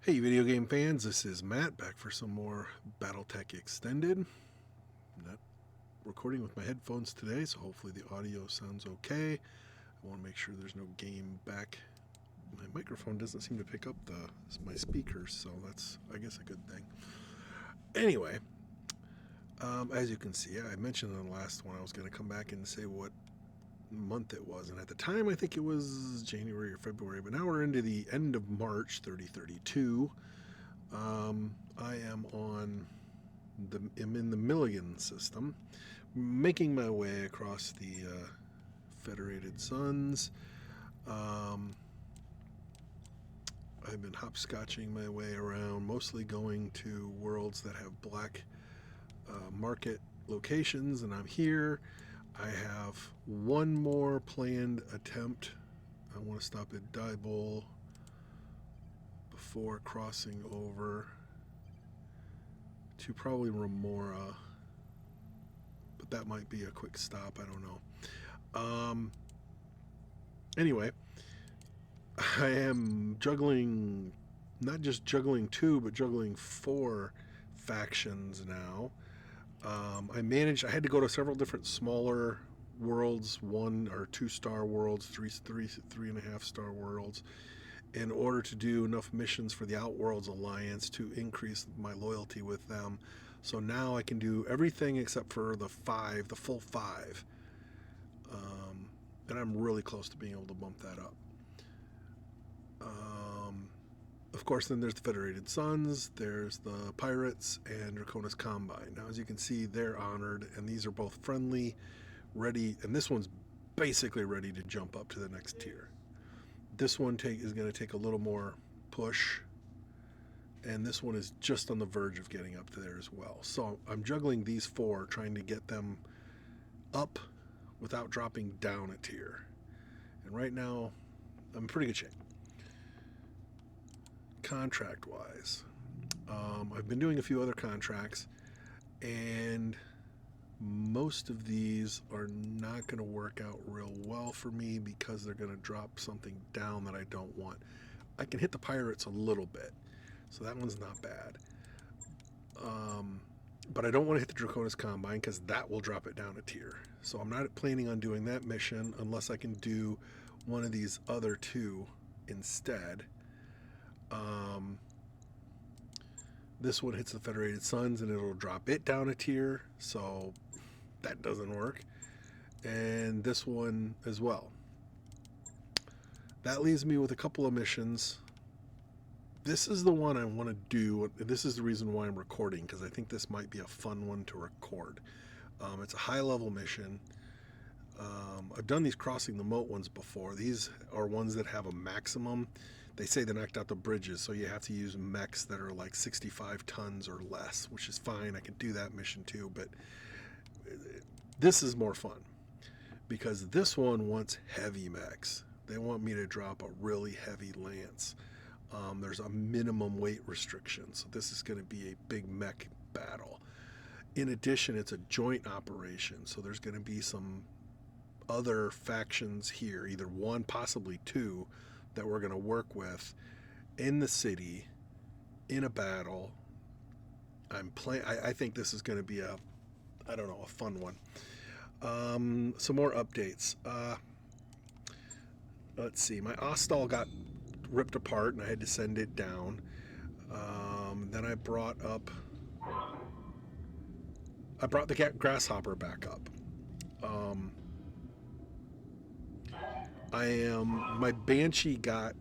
Hey, video game fans, this is Matt back for some more Battletech Extended. Not recording with my headphones today, so hopefully the audio sounds okay. I want to make sure there's no game back. My microphone doesn't seem to pick up my speakers, so that's, I guess, a good thing. Anyway, as you can see, I mentioned in the last one I was going to come back and say what month it was, and at the time I think it was January or February, but now we're into the end of March 3032. I am I'm in the Milligan system, making my way across the Federated Suns. I've been hopscotching my way around, mostly going to worlds that have black market locations, and I'm here. I have one more planned attempt. I want to stop at Diebol before crossing over to probably Remora, but that might be a quick stop. I don't know. Anyway, I am juggling, not just juggling two, but juggling four factions now. I had to go to several different smaller worlds, 1 or 2 star worlds, three and a half star worlds, in order to do enough missions for the Outworlds Alliance to increase my loyalty with them. So now I can do everything except for the full five. And I'm really close to being able to bump that up. Of course, then there's the Federated Suns, there's the Pirates, and Draconis Combine. Now, as you can see, they're honored, and these are both friendly, ready, and this one's basically ready to jump up to the next tier. This one is going to take a little more push, and this one is just on the verge of getting up to there as well. So I'm juggling these four, trying to get them up without dropping down a tier. And right now, I'm in pretty good shape. Contract-wise, I've been doing a few other contracts, and most of these are not going to work out real well for me because they're going to drop something down that I don't want. I can hit the Pirates a little bit, so that one's not bad. But I don't want to hit the Draconis Combine because that will drop it down a tier. So I'm not planning on doing that mission unless I can do one of these other two instead. This one hits the Federated Suns and it'll drop it down a tier, so that doesn't work. And this one as well. That leaves me with a couple of missions. This is the one I want to do. This is the reason why I'm recording, because I think this might be a fun one to record. It's a high-level mission. I've done these crossing the moat ones before. These are ones that have a maximum. They say they knocked out the bridges, so you have to use mechs that are like 65 tons or less, which is fine. I can do that mission too, but this is more fun because this one wants heavy mechs. They want me to drop a really heavy lance. There's a minimum weight restriction, so this is going to be a big mech battle. In addition, it's a joint operation, so there's going to be some other factions here, either one, possibly two, that we're going to work with in the city in a battle. I think this is going to be a fun one. Some more updates. Let's see. My Ostal got ripped apart and I had to send it down. Then I brought the grasshopper back up. My Banshee got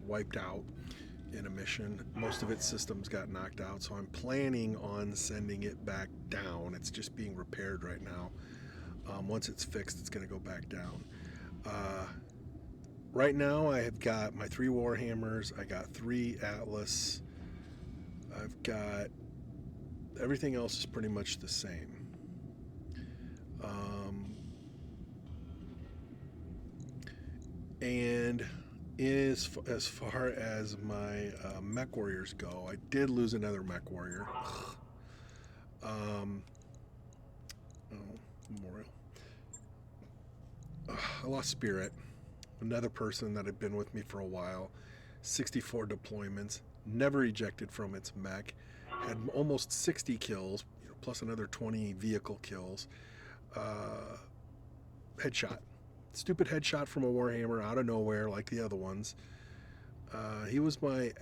wiped out in a mission. Most of its systems got knocked out, so I'm planning on sending it back down. It's just being repaired right now. Once it's fixed, it's going to go back down. Right now, I have got my 3 Warhammers. I got 3 Atlas. I've got everything else is pretty much the same. And as far as my mech warriors go, I did lose another mech warrior. Memorial. I lost Spirit, another person that had been with me for a while. 64 deployments, never ejected from its mech, had almost 60 kills, plus another 20 vehicle kills. Headshot. Stupid headshot from a Warhammer out of nowhere like the other ones. He was my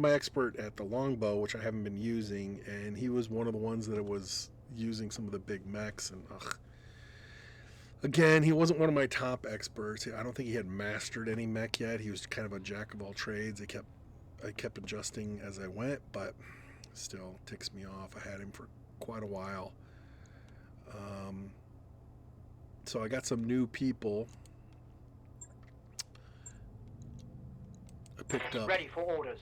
expert at the longbow, which I haven't been using, and he was one of the ones that was using some of the big mechs, and again, he wasn't one of my top experts. I don't think he had mastered any mech yet. He was kind of a jack of all trades. I kept adjusting as I went, but still ticks me off. I had him for quite a while. So I got some new people. I picked up ready for orders.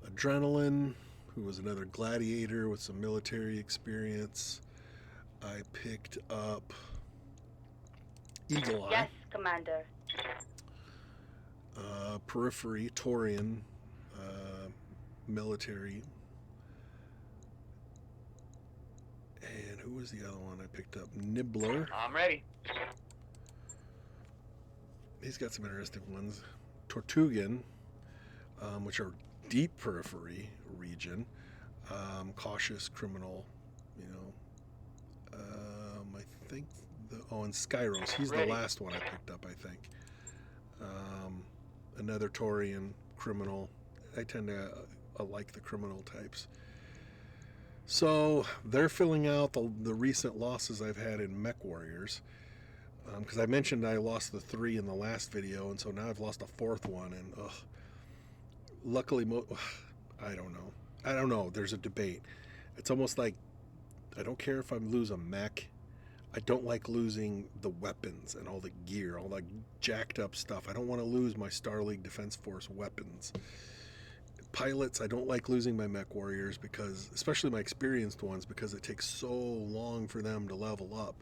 Adrenaline, who was another gladiator with some military experience. I picked up Eagle Eye. Yes, Commander. Periphery, Torian, military. And who was the other one I picked up? Nibbler. I'm ready. He's got some interesting ones. Tortugan, which are deep periphery region. Cautious criminal, I think and Skyros. He's the last one I picked up, I think. Another Torian criminal. I tend to like the criminal types. So they're filling out the recent losses I've had in Mech Warriors. Because I mentioned I lost the 3 in the last video, and so now I've lost a 4th one, and luckily, I don't know. There's a debate. It's almost like I don't care if I lose a mech. I don't like losing the weapons and all the gear, all that jacked up stuff. I don't want to lose my Star League Defense Force weapons. Pilots, I don't like losing my Mech Warriors, because, especially my experienced ones, because it takes so long for them to level up.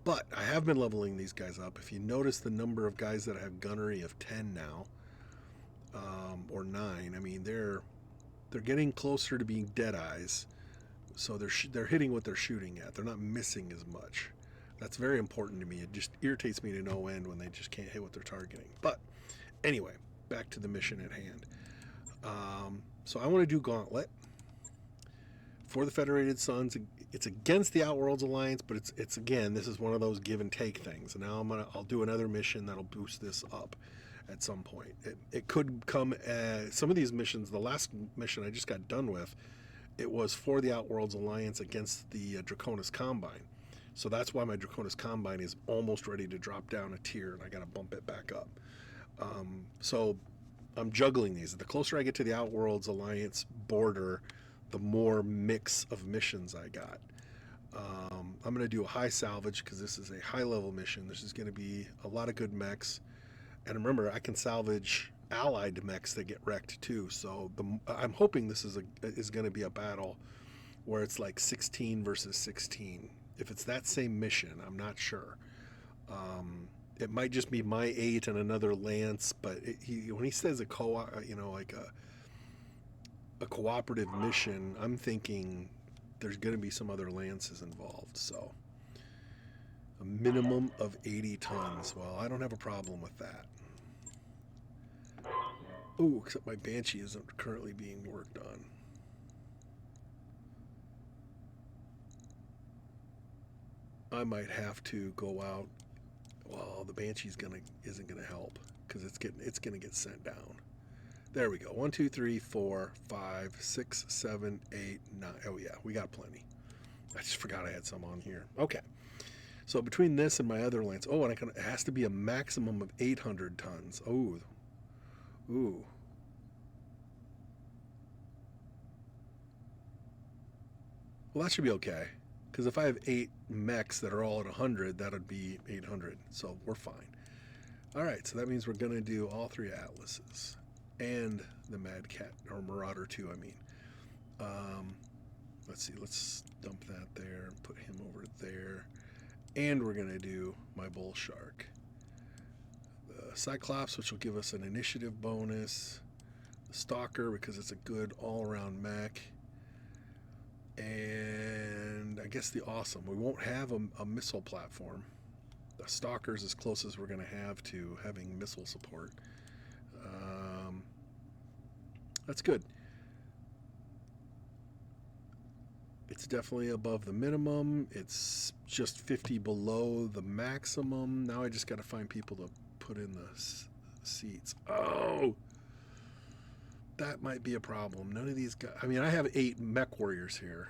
But I have been leveling these guys up. If you notice the number of guys that have gunnery of 10 now, or 9, I mean, they're getting closer to being dead eyes. So they're hitting what they're shooting at. They're not missing as much. That's very important to me. It just irritates me to no end when they just can't hit what they're targeting. But anyway, back to the mission at hand. So I want to do Gauntlet for the Federated Suns. It's against the Outworlds Alliance, but it's again, this is one of those give and take things. And now I'll do another mission that'll boost this up at some point. It could come as some of these missions. The last mission I just got done with, it was for the Outworlds Alliance against the Draconis Combine. So that's why my Draconis Combine is almost ready to drop down a tier, and I got to bump it back up. So I'm juggling these. The closer I get to the Outworlds Alliance border, the more mix of missions I got. I'm going to do a high salvage because this is a high level mission. This is going to be a lot of good mechs. And remember, I can salvage allied mechs that get wrecked too. So I'm hoping this is going to be a battle where it's like 16 versus 16. If it's that same mission, I'm not sure. It might just be my 8 and another Lance, but when he says a cooperative mission, I'm thinking there's going to be some other Lances involved. So a minimum of 80 tons. Well, I don't have a problem with that. Ooh, except my Banshee isn't currently being worked on. I might have to go out. Well, the Banshee's isn't gonna help because it's gonna get sent down. There we go. 1, 2, 3, 4, 5, 6, 7, 8, 9. Oh yeah, we got plenty. I just forgot I had some on here. Okay. So between this and my other Lance, and it has to be a maximum of 800 tons. Oh, ooh. Well, that should be okay. Because if I have 8 mechs that are all at 100, that would be 800. So we're fine. All right, so that means we're going to do all 3 Atlases and the Mad Cat, or Marauder 2, I mean. Let's see, let's dump that there, put him over there. And we're going to do my Bull Shark. The Cyclops, which will give us an initiative bonus. The Stalker, because it's a good all-around mech. And I guess the Awesome. We won't have a missile platform. The Stalker's as close as we're going to have to having missile support. That's good. It's definitely above the minimum. It's just 50 below the maximum. Now I just got to find people to put in the seats. Oh, that might be a problem. None of these guys. I mean, I have 8 mech warriors here,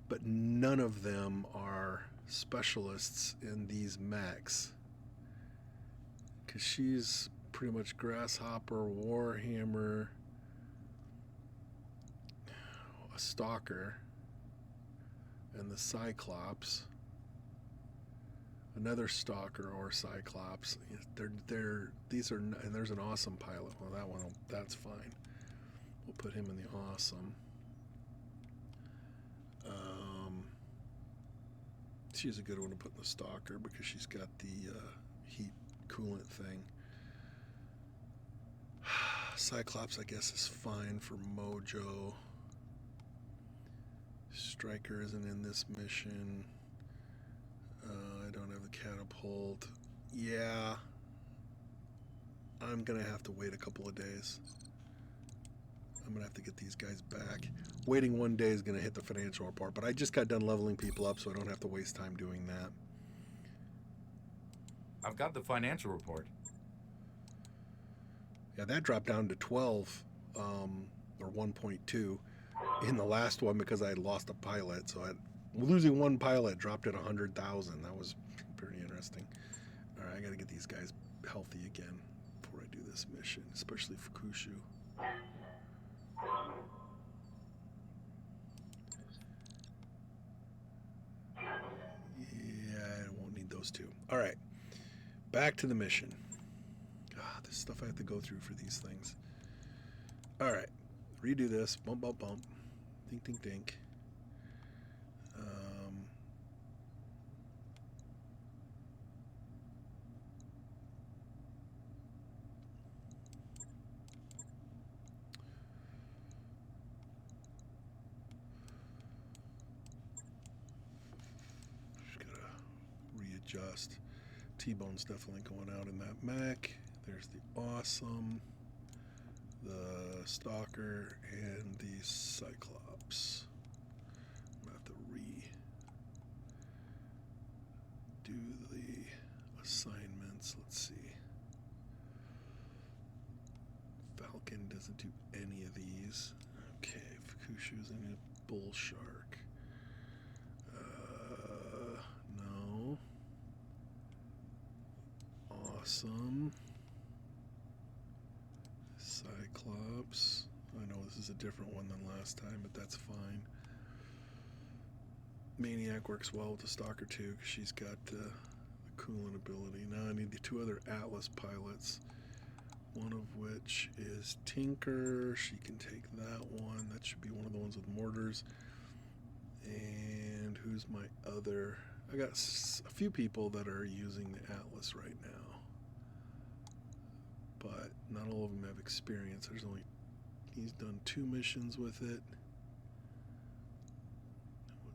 but none of them are specialists in these mechs. Because she's pretty much Grasshopper, Warhammer, a Stalker, and the Cyclops. Another Stalker or Cyclops. These are, and there's an awesome pilot. Well, that one, that's fine. We'll put him in the awesome. She's a good one to put in the Stalker because she's got the heat coolant thing. Cyclops, I guess, is fine for Mojo. Striker isn't in this mission. I don't have the catapult. Yeah. I'm going to have to wait a couple of days. I'm going to have to get these guys back. Waiting 1 day is going to hit the financial report, but I just got done leveling people up, so I don't have to waste time doing that. I've got the financial report. Yeah, that dropped down to 12 or 1.2 in the last one because I had lost a pilot. So losing one pilot dropped it 100,000. That was pretty interesting. All right, I got to get these guys healthy again before I do this mission, especially Fukushu. Yeah, I won't need those two. All right, back to the mission. God, this stuff I have to go through for these things. All right, redo this. Bump, bump, bump. Dink, dink, dink. Just gotta readjust. T-Bone's definitely going out in that mech. There's the awesome, the Stalker, and the Cyclops. I'm gonna have to redo the assignments. Let's see. Falcon doesn't do any of these. Okay, Fukushu's in a bull shark. No. Awesome. Cyclops. I know this is a different one than last time, but that's fine. Maniac works well with the Stalker too, because she's got the coolant ability. Now I need the 2 other Atlas pilots, one of which is Tinker. She can take that one. That should be one of the ones with mortars. And who's my other? I got a few people that are using the Atlas right now, but not all of them have experience. He's done 2 missions with it.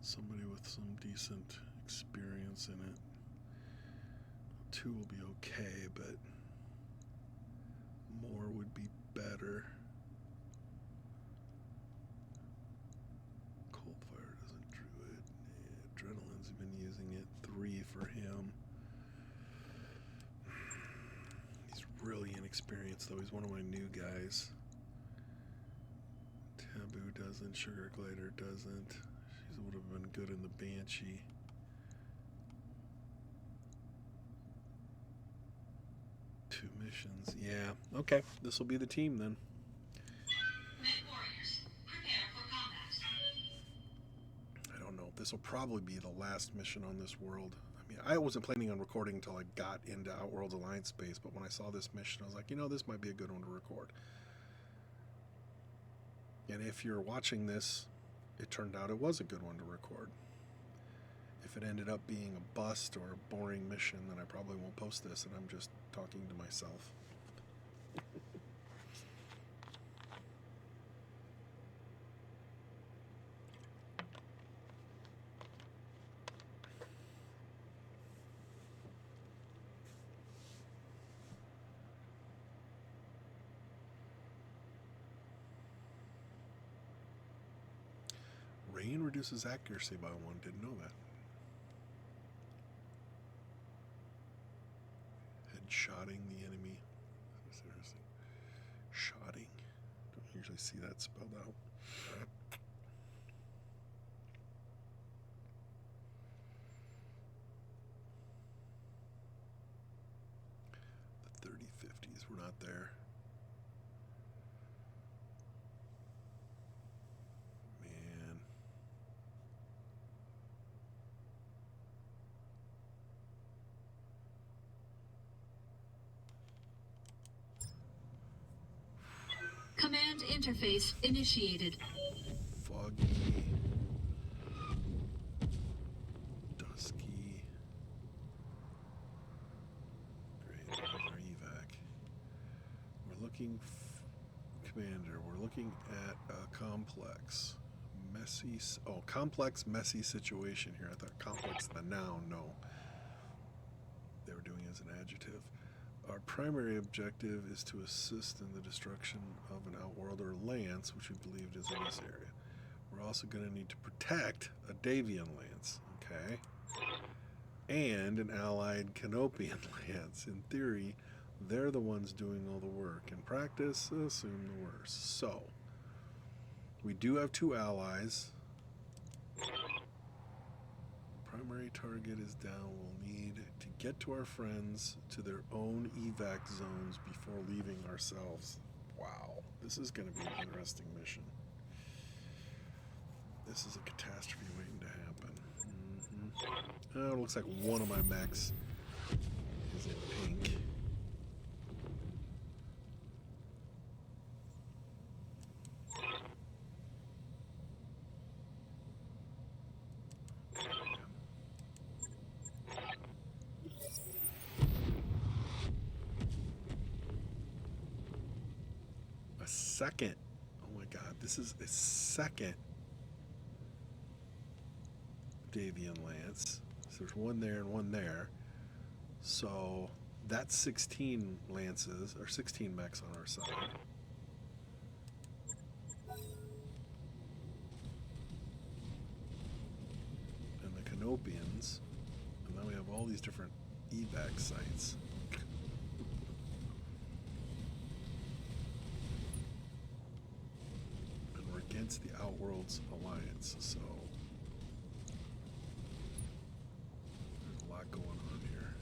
Somebody with some decent experience in it. 2 will be okay, but more would be better. Coldfire doesn't Druid. Yeah, Adrenaline's been using it. 3 for him. He's really inexperienced though. He's one of my new guys. Taboo doesn't. Sugar Glider doesn't. She would have been good in the Banshee. Two missions. Yeah. Okay. This will be the team then. Warriors, prepare for combat. I don't know. This will probably be the last mission on this world. I mean, I wasn't planning on recording until I got into Outworld's Alliance space, but when I saw this mission, I was like, you know, this might be a good one to record. And if you're watching this, it turned out it was a good one to record. If it ended up being a bust or a boring mission, then I probably won't post this, and I'm just talking to myself. Bane reduces accuracy by 1. Didn't know that. Headshotting the enemy. Seriously. Shotting. Don't usually see that spelled out. The 3050s were not there. Man. Command interface initiated. Foggy. Dusky. Great, there's our evac. We're looking, Commander, we're looking at a complex. Messy, complex, messy situation here. I thought complex, the noun, no. They were doing it as an adjective. Our primary objective is to assist in the destruction of an outworlder lance, which we believed is in this area. We're also going to need to protect a Davian lance, okay? And an allied Canopian lance. In theory, they're the ones doing all the work. In practice, assume the worst. So, we do have 2 allies. Primary target is down. We'll need to get to our friends to their own evac zones before leaving ourselves. Wow, this is going to be an interesting mission. This is a catastrophe waiting to happen. Oh, it looks like one of my mechs is in pink. Second. Oh my god, this is a second Davian lance. So there's one there and one there. So that's 16 lances, or 16 mechs on our side. And the Canopians. And then we have all these different evac sites. Against the Outworlds Alliance, so there's a lot going on here.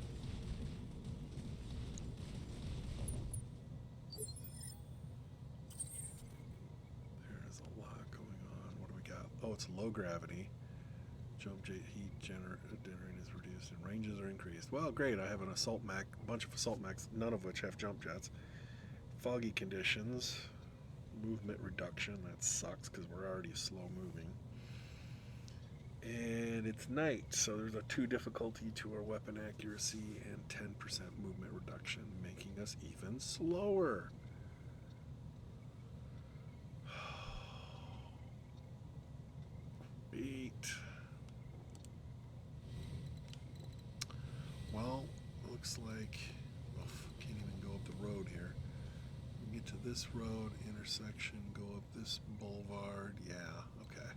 There's a lot going on. What do we got? Oh, it's low gravity. Jump jet heat generating is reduced and ranges are increased. Well, great. I have an assault mech, a bunch of assault mechs, none of which have jump jets. Foggy conditions. Movement reduction, that sucks because we're already slow moving. And it's night, so there's a 2 difficulty to our weapon accuracy and 10% movement reduction, making us even slower. Great. Well, looks like, oh, can't even go up the road here. Get to this road intersection, go up this boulevard. Yeah, okay.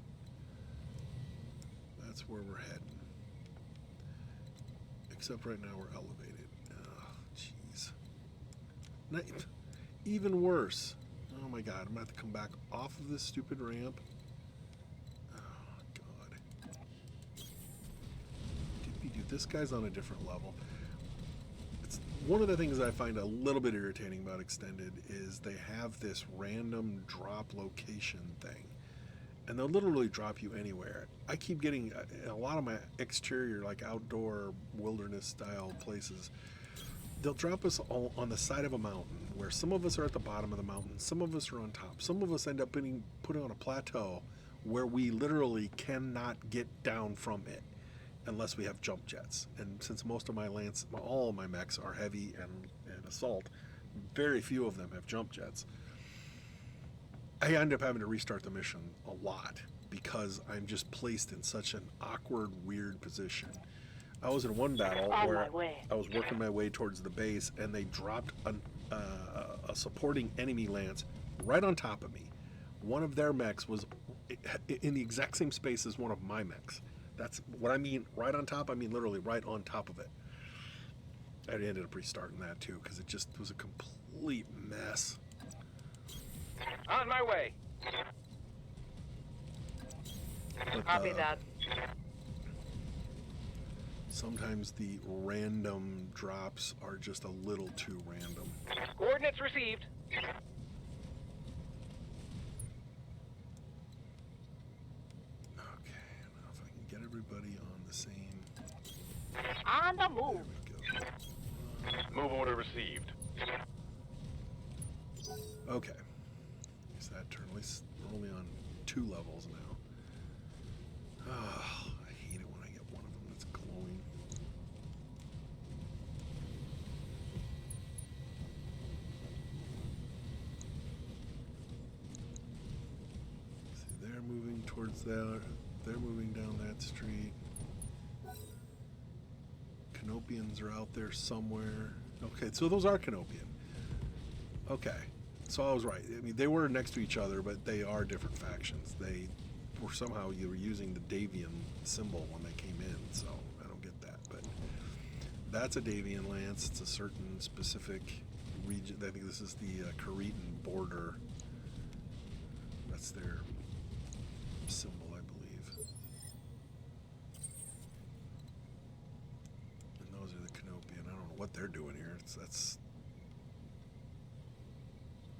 That's where we're heading. Except right now we're elevated. Oh, jeez. Even worse. Oh my god, I'm gonna have to come back off of this stupid ramp. Oh god. Dude, this guy's on a different level. One of the things I find a little bit irritating about Extended is they have this random drop location thing. And they'll literally drop you anywhere. I keep getting, a lot of my exterior, like outdoor wilderness style places, they'll drop us all on the side of a mountain where some of us are at the bottom of the mountain, some of us are on top, some of us end up being put on a plateau where we literally cannot get down from it unless we have jump jets. And since most of my all of my mechs are heavy and assault, very few of them have jump jets. I end up having to restart the mission a lot because I'm just placed in such an awkward, weird position. I was in one battle where I was working my way towards the base and they dropped a supporting enemy lance right on top of me. One of their mechs was in the exact same space as one of my mechs. That's what I mean. Right on top. I mean literally right on top of it. I ended up restarting that too because it just was a complete mess. On my way. But, Copy that. sometimes the random drops are just a little too random. Coordinates received. Okay, now if I can get everybody on the same. On the There move. we go. Move order received. Okay. Is that turn? At least we're only on 2 levels now. Oh, I hate it when I get one of them that's glowing. See, they're moving towards there. They're moving down that street. Canopians are out there somewhere. Okay, so those are Canopian. Okay, so I was right. I mean, they were next to each other, but they are different factions. They were somehow you were using the Davian symbol when they came in, so I don't get that. But that's a Davian lance. It's a certain specific region. I think this is the Cretan border. That's their symbol, I believe. And those are the Canopian. I don't know what they're doing here.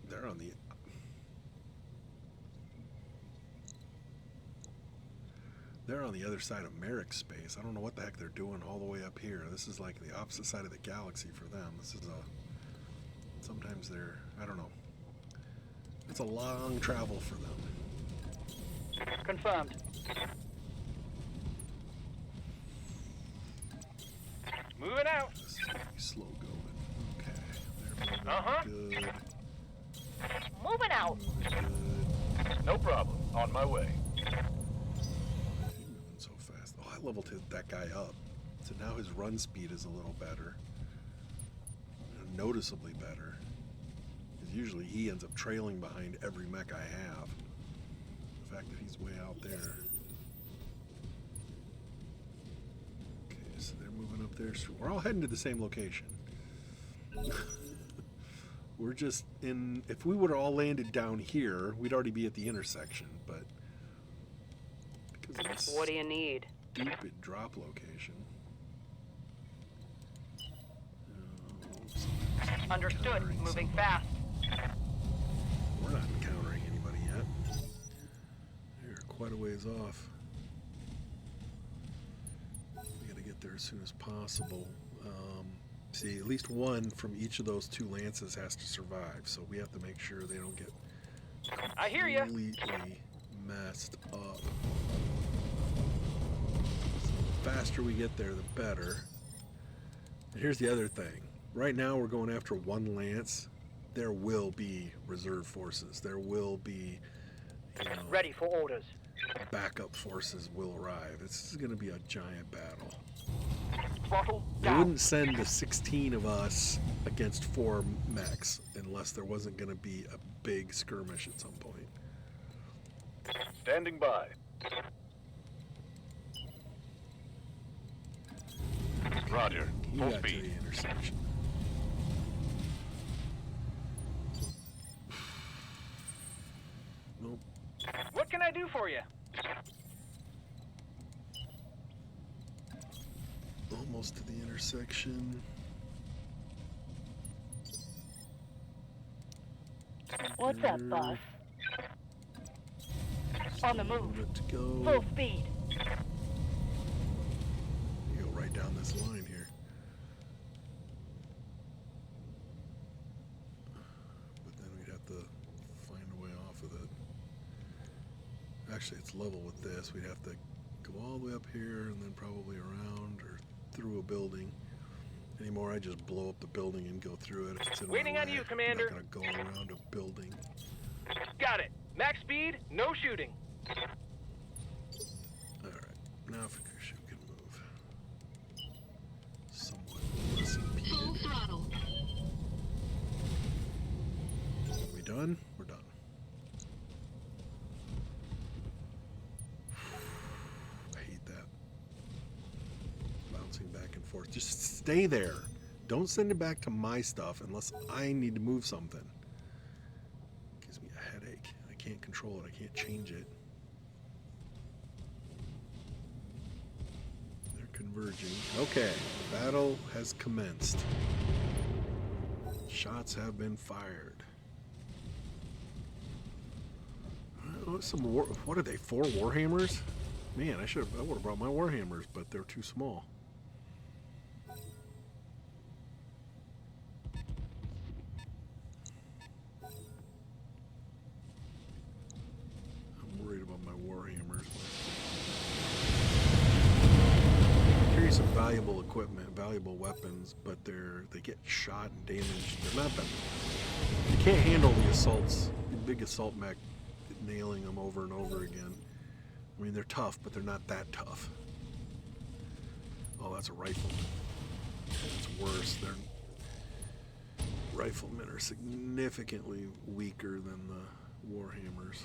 They're on the. They're on the other side of Merrick's space. I don't know what the heck they're doing all the way up here. This is like the opposite side of the galaxy for them. This is a. Sometimes they're. I don't know. It's a long travel for them. Confirmed. Moving out. This is gonna be slow going. Okay. They're moving Uh-huh. good. Moving out. Moving good. No problem. On my way. He's moving so fast. Oh, I leveled that guy up. So now his run speed is a little better. Noticeably better. Because usually he ends up trailing behind every mech I have. The fact that he's way out there. Okay, so they're moving up there. So we're all heading to the same location. We're just in. If we would have all landed down here, we'd already be at the intersection. But because of this What do you need? stupid drop location. Understood. Encountering Moving somebody. fast. We're not encountering anybody yet. They're quite a ways off. We gotta get there as soon as possible. See, at least one from each of those 2 lances has to survive, so we have to make sure they don't get I hear ya. completely messed up. So the faster we get there, the better. And here's the other thing. Right now, we're going after 1 lance. There will be reserve forces. There will be, Ready for orders. backup forces will arrive. This is going to be a giant battle. Throttle They down. wouldn't send the 16 of us against 4 mechs unless there wasn't going to be a big skirmish at some point. Standing by. Roger. He Full got to speed. the intersection. Nope. What can I do for you? Almost to the intersection. What's up, boss? On the move. Good to go. Full speed. You go right down this line here. But then we'd have to find a way off of it. Actually, it's level with this. We'd have to go all the way up here and then probably around or through a building. Anymore, I just blow up the building and go through it. If it's in my Waiting on way. you, Commander. I'm not gonna go around a building. Got it. Max speed, no shooting. All right, now Fukushu can move. Somewhat less Full impeded. throttle. Are we done? We're done. Just stay there. Don't send it back to my stuff unless I need to move something. Gives me a headache. I can't control it. I can't change it. They're converging. Okay, battle has commenced. Shots have been fired. What are they? 4 warhammers? Man, I would have brought my warhammers, but they're too small. I'm worried about my warhammers. Carry some valuable equipment, valuable weapons, but they get shot and damaged. They're not that. They can't handle the assaults. The big assault mech nailing them over and over again. I mean, they're tough, but they're not that tough. Oh, that's a rifleman. It's worse. Riflemen are significantly weaker than the warhammers.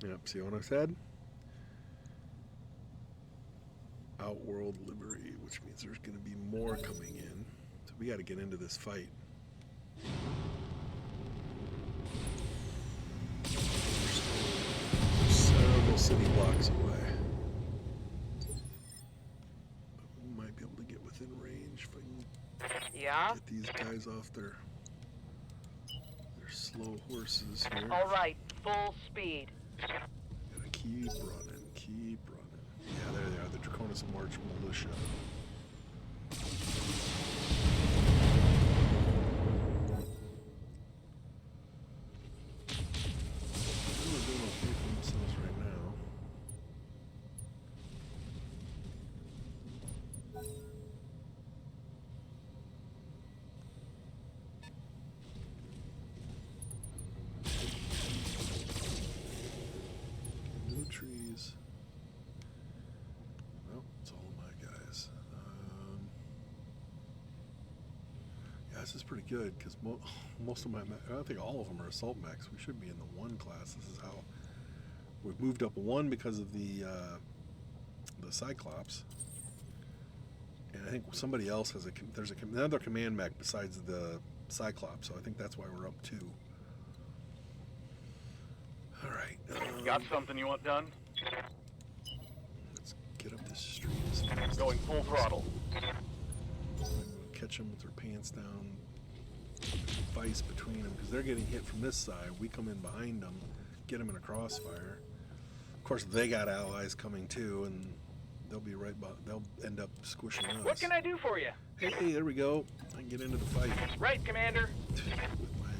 Yep, see what I said? Outworld Liberty, which means there's going to be more coming in. So we got to get into this fight. Several city blocks away. But we might be able to get within range if I can Yeah? get these guys off their slow horses here. All right, full speed. Gotta keep running, keep running. Yeah, there they are, the Draconis March Militia. They're doing okay for themselves right now. No trees. Well, it's all my guys. Yeah, this is pretty good because most of my, I think all of them are assault mechs. We should be in the 1 class. This is how we've moved up 1 because of the Cyclops. And I think somebody else has there's another command mech besides the Cyclops, so I think that's why we're up 2. All right. Got something you want done? Let's get up this street as fast as Going full throttle. Catch them with their pants down. Vice between them because they're getting hit from this side. We come in behind them, get them in a crossfire. Of course, they got allies coming too, and they'll be right by. They'll end up squishing us. What can I do for you? Hey, there we go. I can get into the fight Right, Commander. with my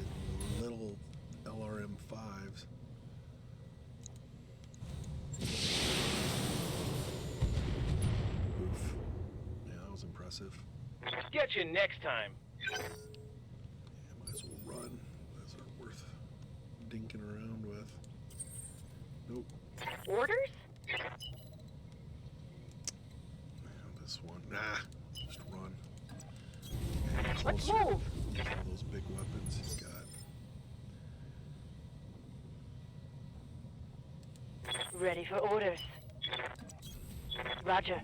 little LRM 5s. Oof. Yeah, that was impressive. Get you next time. Yeah, might as well run. Those are worth dinking around with. Nope. Orders? Yeah, this one. Nah. Just run. Yeah, Let's closer. move. Use all those big weapons he's got. Ready for orders. Roger.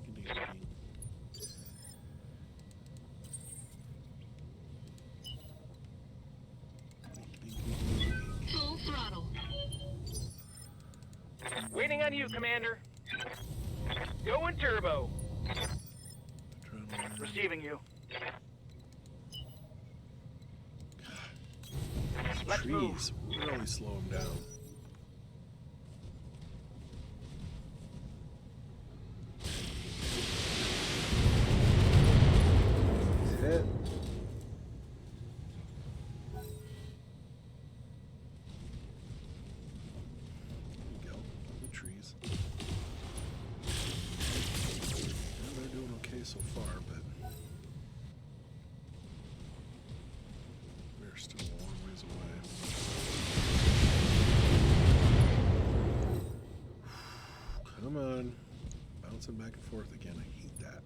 Full throttle. Waiting on you, Commander. Going turbo. Receiving you. Let's trees really slow him down. He's hit. There you go. The trees. Well, they're doing okay so far, but we're still a long ways away. Come on. Bouncing back and forth again. I hate that.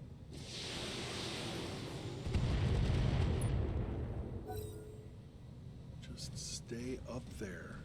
Just stay up there.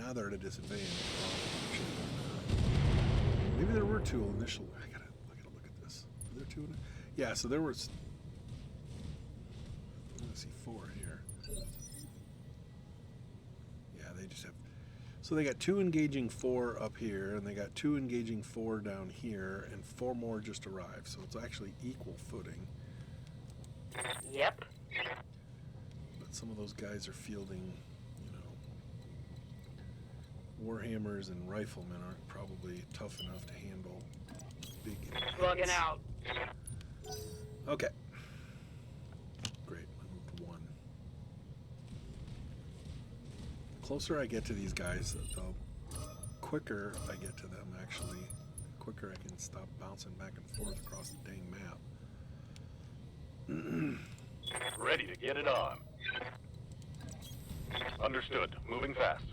Now they're at a disadvantage. Maybe there were two initial. I gotta look at this. Were there two? Yeah. So there was. I'm gonna see 4 here. Yeah, they just have. So they got 2 engaging 4 up here, and they got 2 engaging 4 down here, and 4 more just arrived. So it's actually equal footing. Yep. But some of those guys are fielding, you know, warhammers, and riflemen aren't probably tough enough to handle big Bugging hits. out. Okay. Great. I moved 1. The closer I get to these guys, the quicker I get to them, actually. The quicker I can stop bouncing back and forth across the dang map. Ready to get it on. Understood. Moving fast.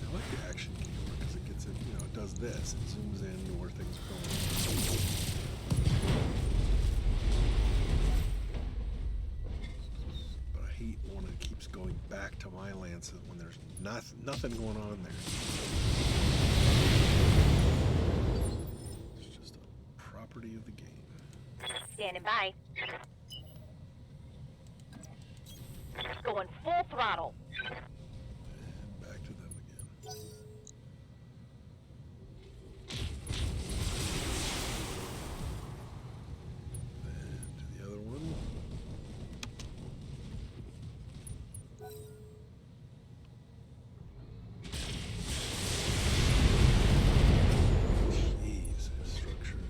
I like the action camera because it gets it, you know, it does this. It zooms in to where things are going. But I hate when it keeps going back to my lance when there's nothing going on there. It's just a property of the game. Standing by. Going full throttle. And back to them again. And to the other one. Jeez, structure.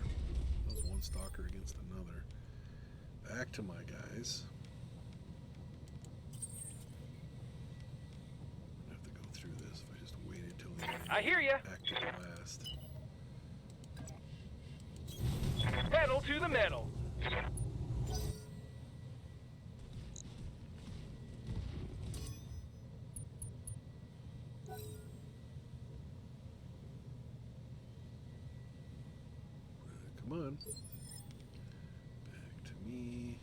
That was one stalker against another. Back to my guys. I have to go through this if I just waited till the end. I hear ya. Back to the last. Pedal to the metal. Come on. Back to me.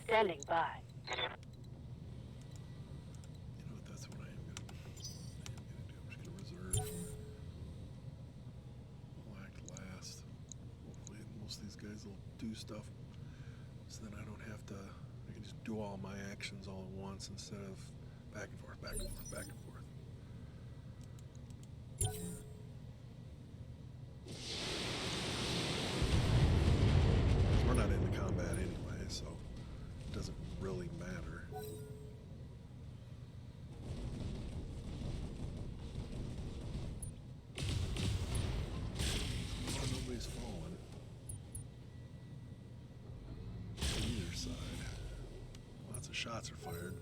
Standing by. You know what? That's what I am gonna do. I'm just gonna reserve. I'll act last. Hopefully, most of these guys will do stuff, so then I don't have to. I can just do all my actions all at once instead of back and forth, back and forth, back and forth. We're not in the combat anyway, so it doesn't really matter. Well, nobody's fallen. On either side. Lots of shots are fired.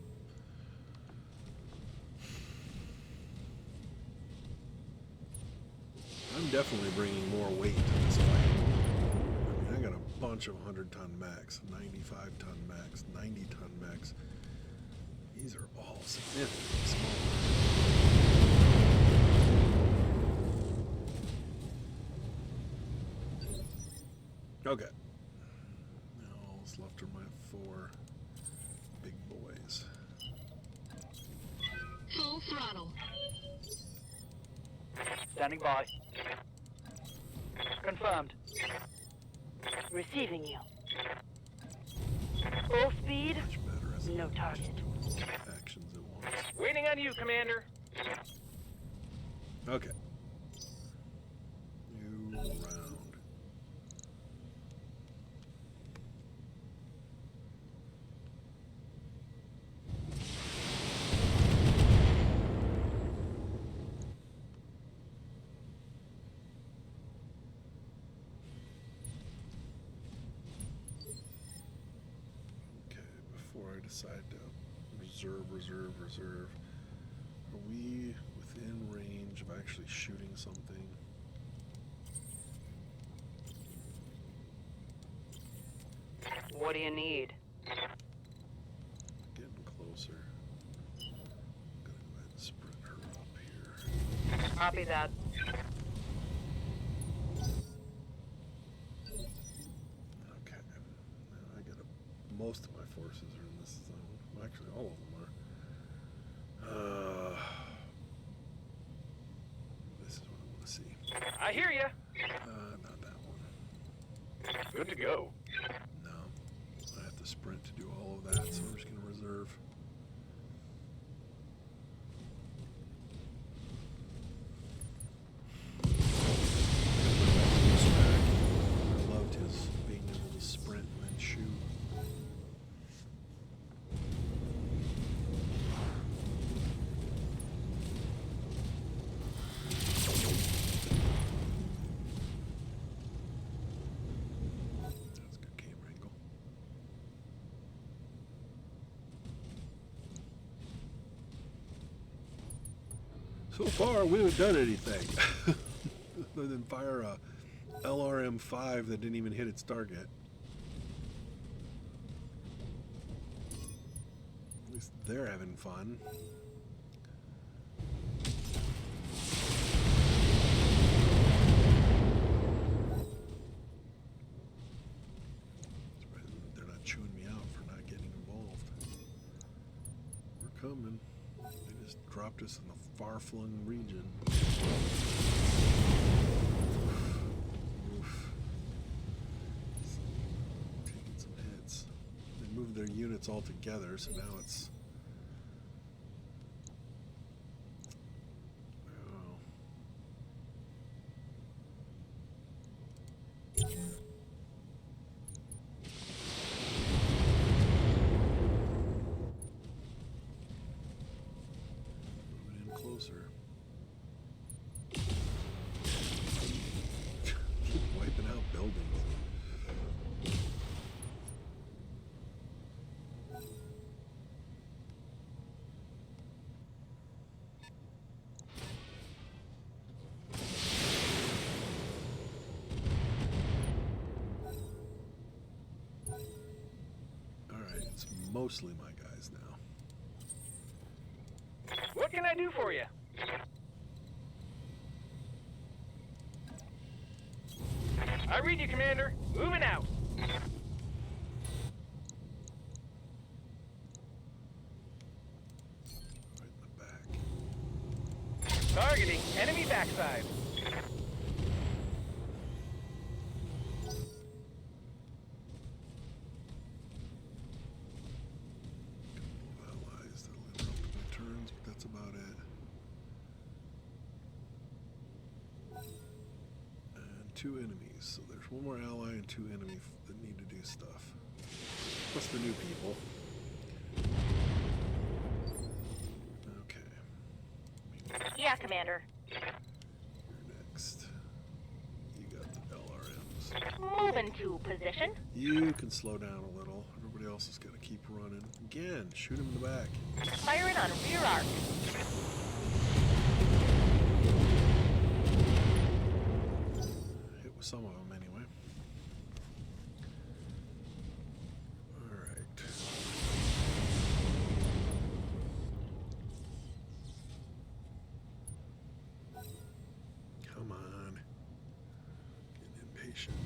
I'm definitely bringing more weight to this fight. I mean, I got a bunch of 100-ton mechs, 95-ton mechs, 90-ton mechs. These are all significantly smaller. Okay. Now all that's left are my 4 big boys. Full throttle. Standing by. Confirmed. Receiving you. Full speed. Much better as No target. actions at once. Waiting on you, Commander. Okay. New round. Okay, before I decide to reserve. Are we within range of actually shooting something? What do you need? Getting closer. I'm gonna go ahead and sprint her up here. Copy that. Okay. Now I gotta. Most of my forces are in this zone. Well, actually, all of them are. This is what I want to see. I hear ya. Not that one. Good to go. No. I have to sprint to do all of that, so I'm just gonna reserve. I loved his being able to sprint and then shoot. That's a good camera angle. So far, we haven't done anything other than fire a LRM-5 that didn't even hit its target. At least they're having fun. They're not chewing me out for not getting involved. We're coming. They just dropped us in the far-flung region. Oof. Taking some hits. They moved their units all together, so now it's... Oh. Moving in closer. Keep wiping out buildings. Alright, it's mostly my guys now. What can I do for you? I read you, Commander. Moving out. Right in the back. Targeting enemy backside. Allies that'll interrupt my turns, but that's about it. And 2 enemies. So there's one more ally and 2 enemies that need to do stuff. Plus the new people. Okay. Yeah, Commander. You're next. You got the LRMs. Moving to position. You can slow down a little. Everybody else has got to keep running. Again, shoot him in the back. Firing on rear arc. Hit with some of them anyway. Alright. Come on. Getting impatient.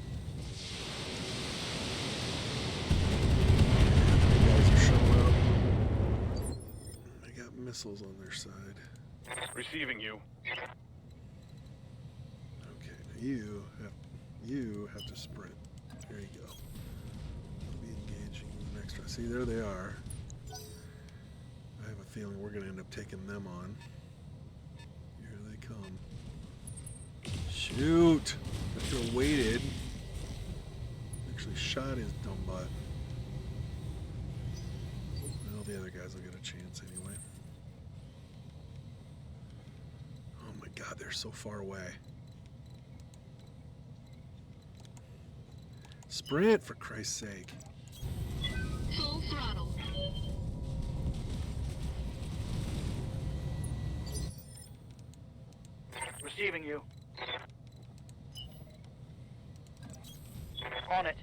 The guys are showing up. They got missiles on their side. Receiving you. Okay, now you have to sprint. There you go. I'll be engaging in the next round. See, there they are. I have a feeling we're going to end up taking them on. Here they come. Shoot! I should have waited. Actually shot his dumb butt. Well, the other guys will get a chance anyway. Oh my god, they're so far away. Sprint, for Christ's sake. Full throttle. Receiving you. On it.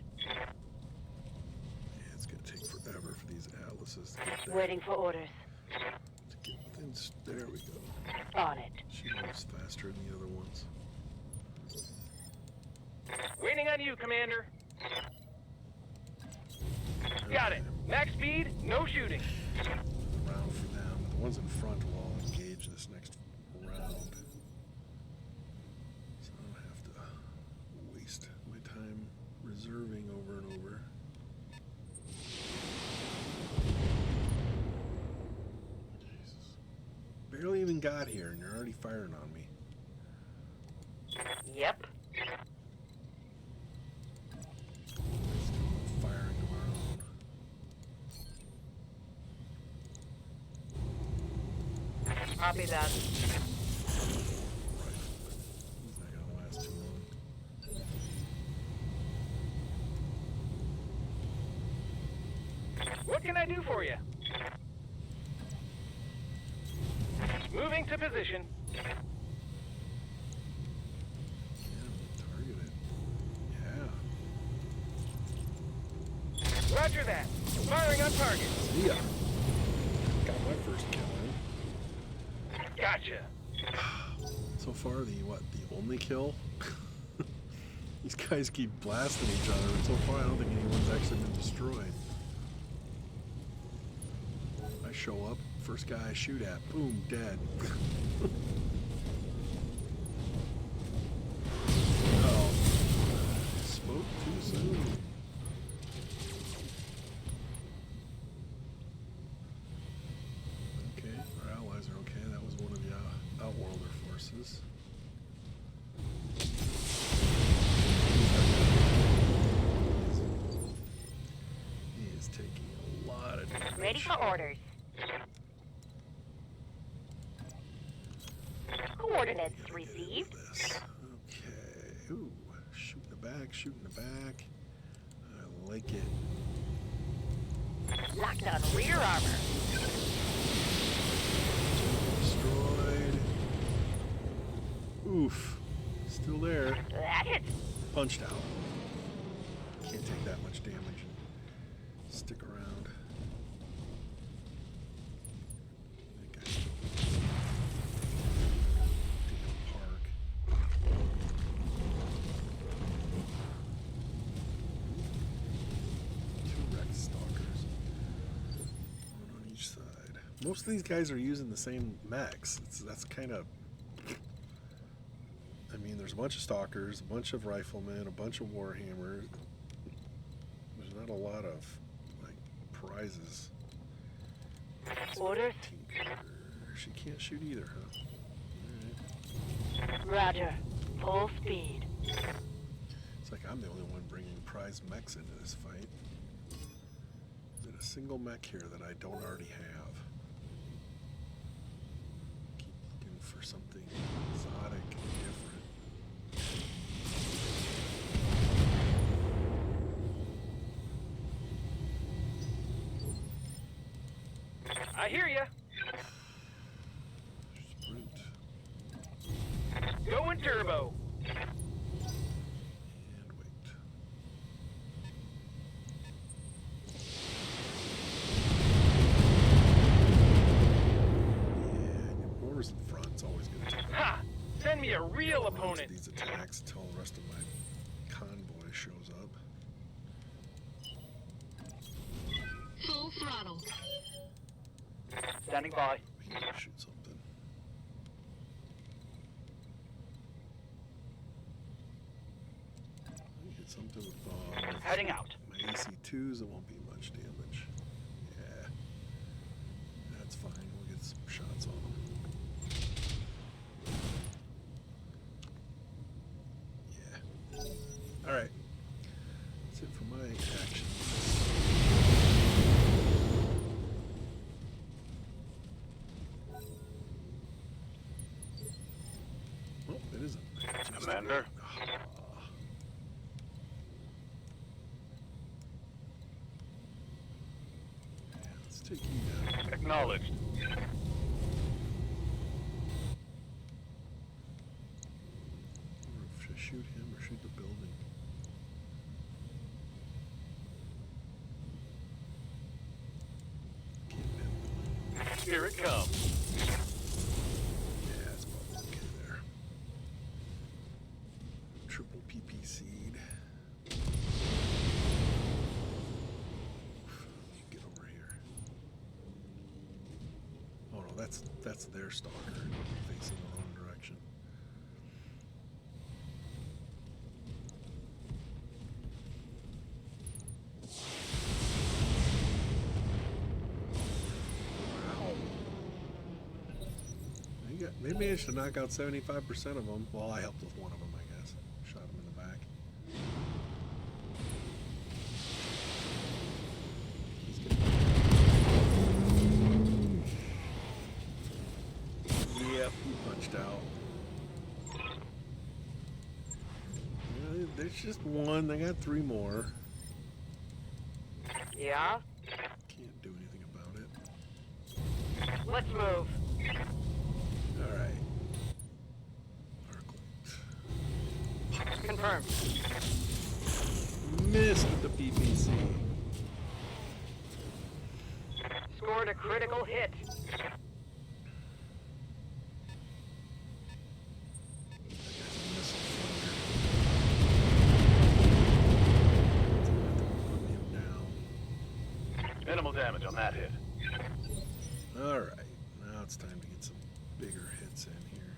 Waiting for orders. To get within, there we go. On it. She moves faster than the other ones. Waiting on you, Commander. Got it. Max speed, no shooting. Round for them. The ones in front will all engage this next round. So I don't have to waste my time reserving over and over. Jesus. Barely even got here and you're already firing on me. Yep. Still firing of our own. Copy that. Rifle. He's not gonna last too long. What can I do for you? Moving to position. Yeah, target it. Yeah. Roger that. Firing on target. See ya. Got my first kill in. Gotcha. So far, the only kill? These guys keep blasting each other, and so far I don't think anyone's actually been destroyed. I show up, first guy I shoot at, boom, dead. Oh, spoke too soon. Okay, our allies are okay. That was one of the Outworlder forces. He is taking a lot of damage. Ready for orders. Coordinates Gotta get received. over this. Okay. Ooh, shoot in the back, shoot in the back. I like it. Locked on rear armor. Destroyed. Oof. Still there. That hits. Punched out. Can't take that much damage and stick around. That guy's still damn park. Two wrecked stalkers. One on each side. Most of these guys are using the same mechs. That's kind of... I mean, there's a bunch of stalkers, a bunch of riflemen, a bunch of warhammers. There's not a lot of, like, prizes. Orders. Tinker. She can't shoot either, huh? Alright. Roger. Full speed. It's like I'm the only one bringing prize mechs into this fight. There's a single mech here that I don't already have. Keep looking for something exotic and different. I hear ya. Sprint. Going turbo. And wait. Yeah, whoever's in front's always going to take Ha! Send me a real advantage of opponent. these attacks until the rest of my convoy shows up. Full throttle. Standing by. He can shoot something. Hit something with Heading out. my AC2s, it won't be much damage. Yeah. That's fine. We'll get some shots on them. Yeah. Alright. That's it for my actions. Oh, it isn't. Commander? Yeah, let's take you down. Acknowledged. Should I shoot him or shoot the building? Can't pin Here it comes. Yeah, it's probably okay there. Triple PP seed. Get over here. Oh no, that's their stalker facing the wrong direction. They managed to knock out 75% of them. Well, I helped with one of them, I guess. Shot him in the back. He's getting... Yep, he punched out. There's just one. They got 3 more. Yeah? Can't do anything about it. Let's move. Alright. Confirmed. Missed with the PPC. Scored a critical hit. Minimal damage on that hit. Alright. Now it's time to get some bigger hits in here.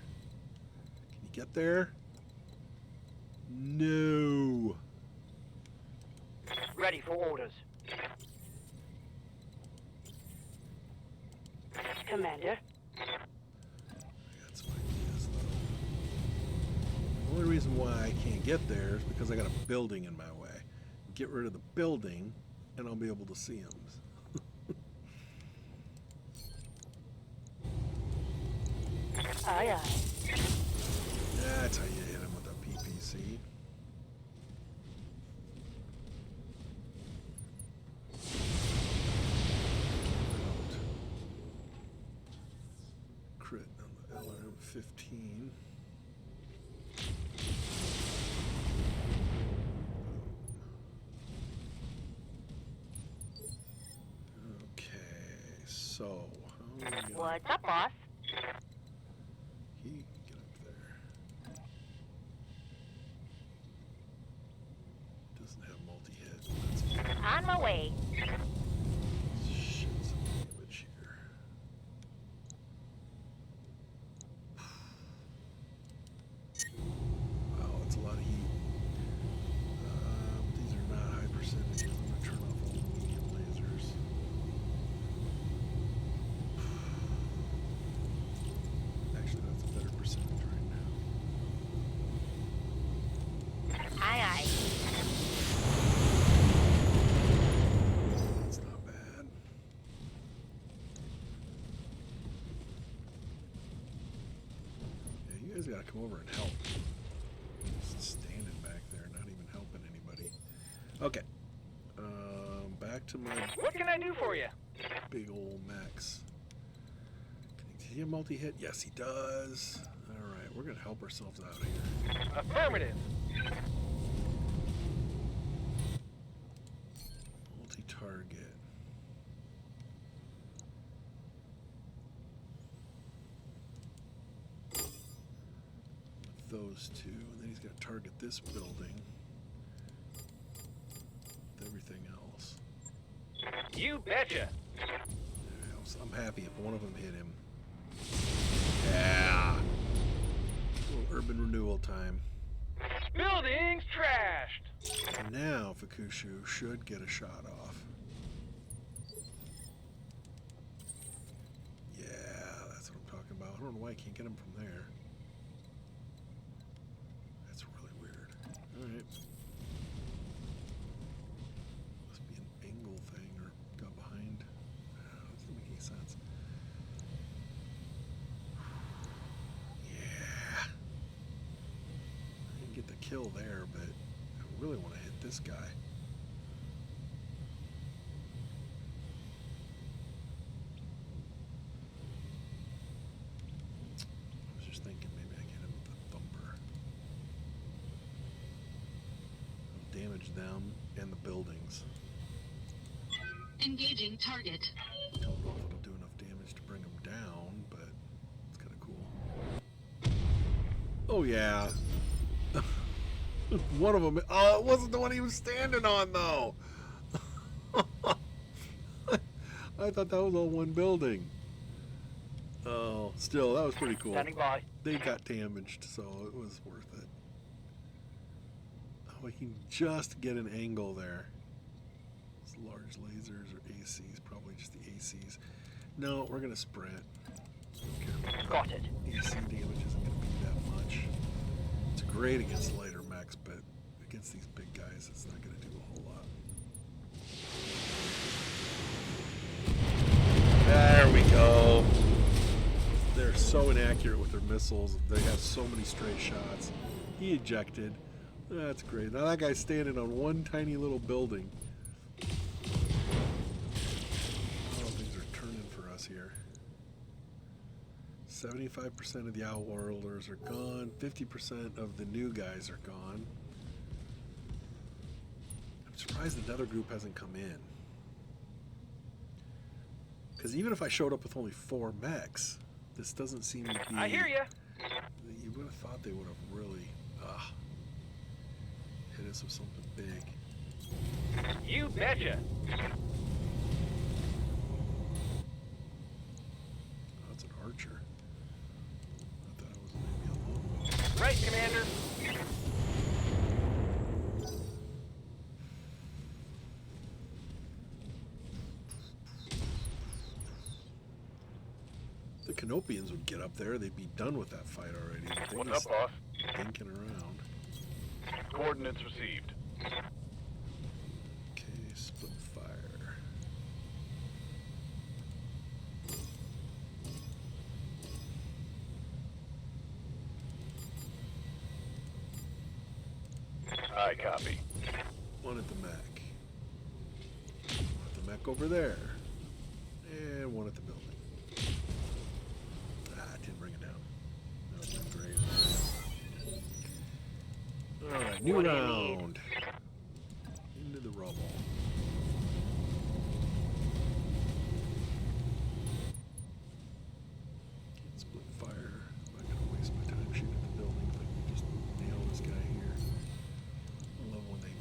Can you get there? No. Ready for orders. Commander. I got some ideas, though. The only reason why I can't get there is because I got a building in my way. Get rid of the building, and I'll be able to see them. Aye, aye. That's how you hit him with a PPC. Crit on the LRM-15. Okay, so how are we gonna... What's up, boss? He can get up there. Doesn't have multi-hit. That's On my way. shit, some damage here. Wow, that's a lot of heat. These are not high percentages. I'm gonna turn off all the medium lasers. Actually, that's a better percentage right now. Aye, aye. That's not bad. Yeah, you guys gotta come over and help. Just standing back there, not even helping anybody. Okay. Back to my What can I do for you? big old Max. Can he have multi-hit? Yes, he does. Alright, we're gonna help ourselves out here. Affirmative. Multi-target. With those two. And then he's got to target this building. With everything else. You betcha. I'm happy if one of them hit him. Yeah! A little urban renewal time. Buildings trashed. And now Fukushu should get a shot off. Yeah, that's what I'm talking about. I don't know why I can't get him from there. That's really weird. Alright. Must be an angle thing or got behind. Doesn't make any sense. Yeah. I didn't get the kill there, but I really want to hit this guy. I was just thinking maybe I can hit him with the thumper. It'll damage them and the buildings. Engaging target. I don't know if it'll do enough damage to bring Oh yeah. One of them. Oh, it wasn't the one he was standing on though. I thought that was all one building. Oh, still, that was pretty cool. Standing by. They got damaged, so it was worth it. Oh, we can just get an angle there. It's large lasers or ACs, probably just the ACs. No, we're gonna sprint. Okay. Got it. AC damage isn't gonna be that much. It's great against lighter mechs, but against these big guys, it's not gonna do a whole lot. There we go. They're so inaccurate with their missiles. They have so many stray shots. He ejected. That's great. Now that guy's standing on one tiny little building. Oh, things are turning for us here. 75% of the Outworlders are gone. 50% of the new guys are gone. I'm surprised another group hasn't come in. Because even if I showed up with only 4 mechs, this doesn't seem to be... I hear ya. You would have thought they would have really hit us with something big. You betcha. Oh, that's an archer. I thought it was maybe a longbow. Right, Commander. The Canopians would get up there, they'd be done with that fight already. But they're What's just up, boss? dinking around. Coordinates received. Okay, split fire. I copy. One at the mech. One at the mech over there. And one at the building. It didn't bring it down. That would have been great. Alright, new What do you round. Into the rubble. Can't split fire. I'm not gonna waste my time shooting at the building if I can just nail this guy here. I love when they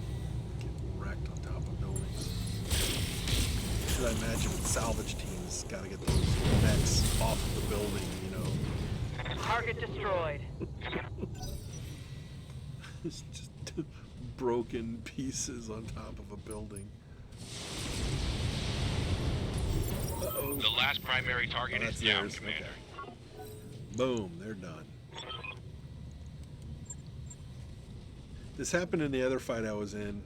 get wrecked on top of buildings. Because I imagine salvage teams gotta get those mechs off of the building, you know. Target destroyed. It's just broken pieces on top of a building. Uh-oh. The last primary target Oh, is that's down, theirs. Commander. Okay. Boom, they're done. This happened in the other fight I was in.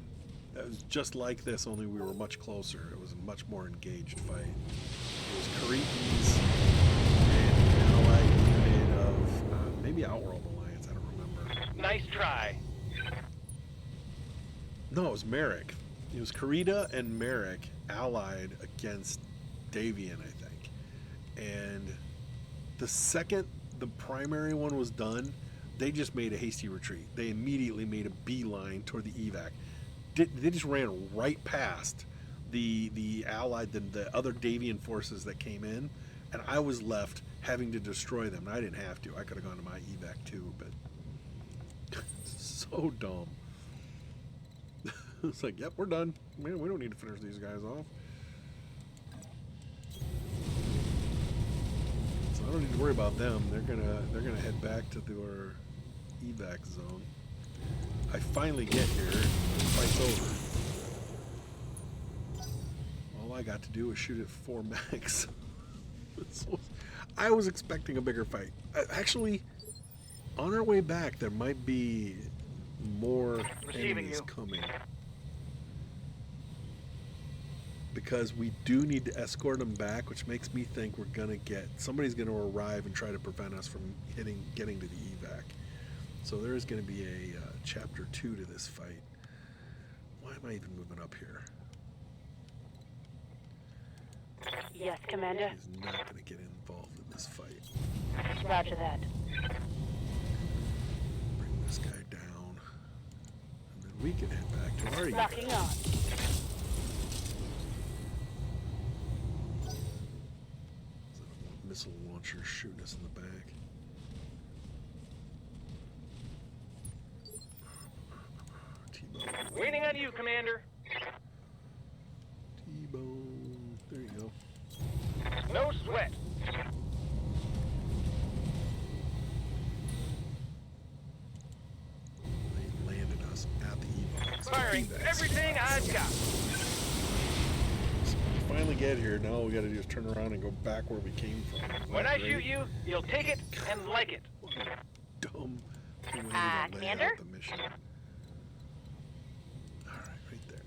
It was just like this, only we were much closer. It was a much more engaged fight. It was Kharites and an allied unit of maybe Outworld Alliance, I don't remember. Nice try. No, it was Merrick. It was Karita and Merrick allied against Davian, I think. And the second the primary one was done, they just made a hasty retreat. They immediately made a beeline toward the evac. They just ran right past the allied, the other Davian forces that came in, and I was left having to destroy them. And I didn't have to. I could have gone to my evac too, but so dumb. It's like, yep, we're done. We don't need to finish these guys off. So I don't need to worry about them. They're gonna head back to their evac zone. I finally get here. The fight's over. All I got to do was shoot at 4 mechs. I was expecting a bigger fight. Actually, on our way back, there might be more Receiving enemies you. coming. Because we do need to escort them back, which makes me think we're gonna get somebody's gonna arrive and try to prevent us from getting to the evac. So there is gonna be a chapter 2 to this fight. Why am I even moving up here? Yes, Commander. He's not gonna get involved in this fight. Roger that. Bring this guy down, and then we can head back to our evac. Locking on. Missile launcher shooting us in the back. on you, Commander. T-bone. There you go. No sweat. They landed us at the evac. Firing everything I've got. So we finally get here. Now all we got to do is turn around and go back where we came from. Isn't When that I great? shoot you, you'll take it and like it. Dumb way to lay Commander? out the mission. All right, right there.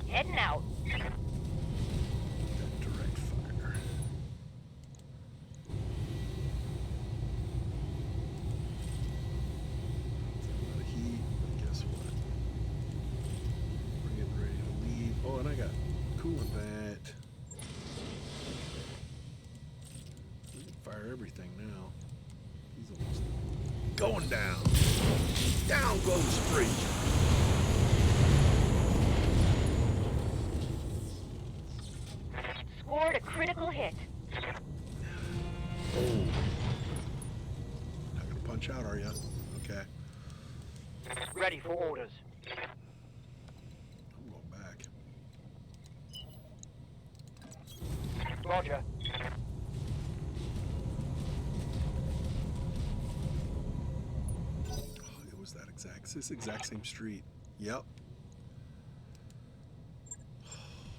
Heading out. Got direct fire. A lot of heat, but guess what? We're getting ready to leave. Oh, and I got coolant vat. We can fire everything now. He's almost going down. Down goes free. Scored a critical hit. Oh. Not gonna punch out, are you? Okay. Ready for orders. I'm going back. Roger. Oh, it was this exact same street. Yep.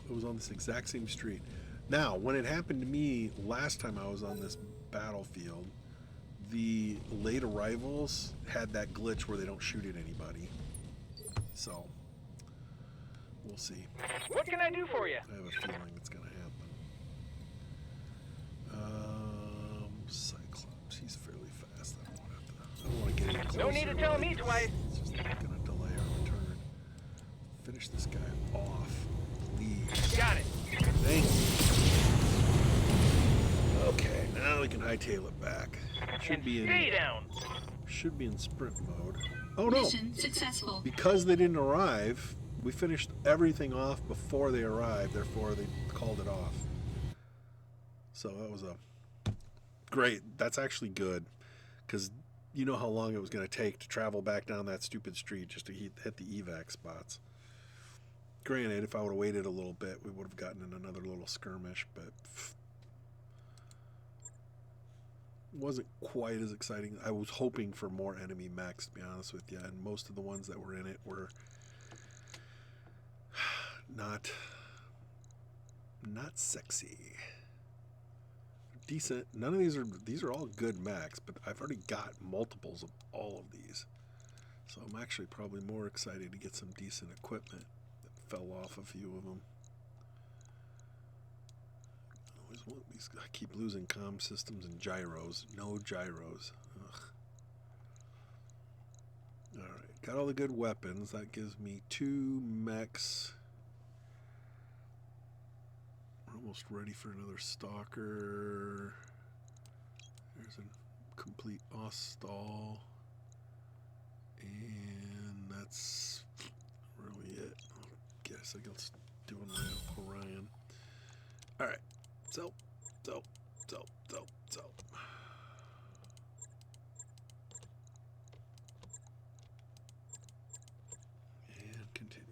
It was on this exact same street. Now, when it happened to me last time I was on this battlefield, the late arrivals had that glitch where they don't shoot at anybody. So, we'll see. What can I do for you? I have a feeling it's going to happen. Cyclops, he's fairly fast. I don't want to get any closer. No need to tell me twice. It's just going to delay our return. Finish this guy off, please. Got it. Thanks. Okay, now we can hightail it back. And stay down. Should be in sprint mode. Oh no! Mission successful. Because they didn't arrive, we finished everything off before they arrived. Therefore, they called it off. So that was a great. That's actually good, because you know how long it was going to take to travel back down that stupid street just to hit the evac spots. Granted, if I would have waited a little bit, we would have gotten in another little skirmish, but it wasn't quite as exciting. I was hoping for more enemy mechs, to be honest with you, and most of the ones that were in it were not sexy. Decent. None of these are all good mechs, but I've already got multiples of all of these. So I'm actually probably more excited to get some decent equipment. Fell off a few of them. I keep losing comm systems and gyros. No gyros. Ugh. Alright, got all the good weapons. That gives me 2 mechs. We're almost ready for another stalker. There's a complete Ostall. And that's really it. I guess let's do an Orion. Alright. So. And continue.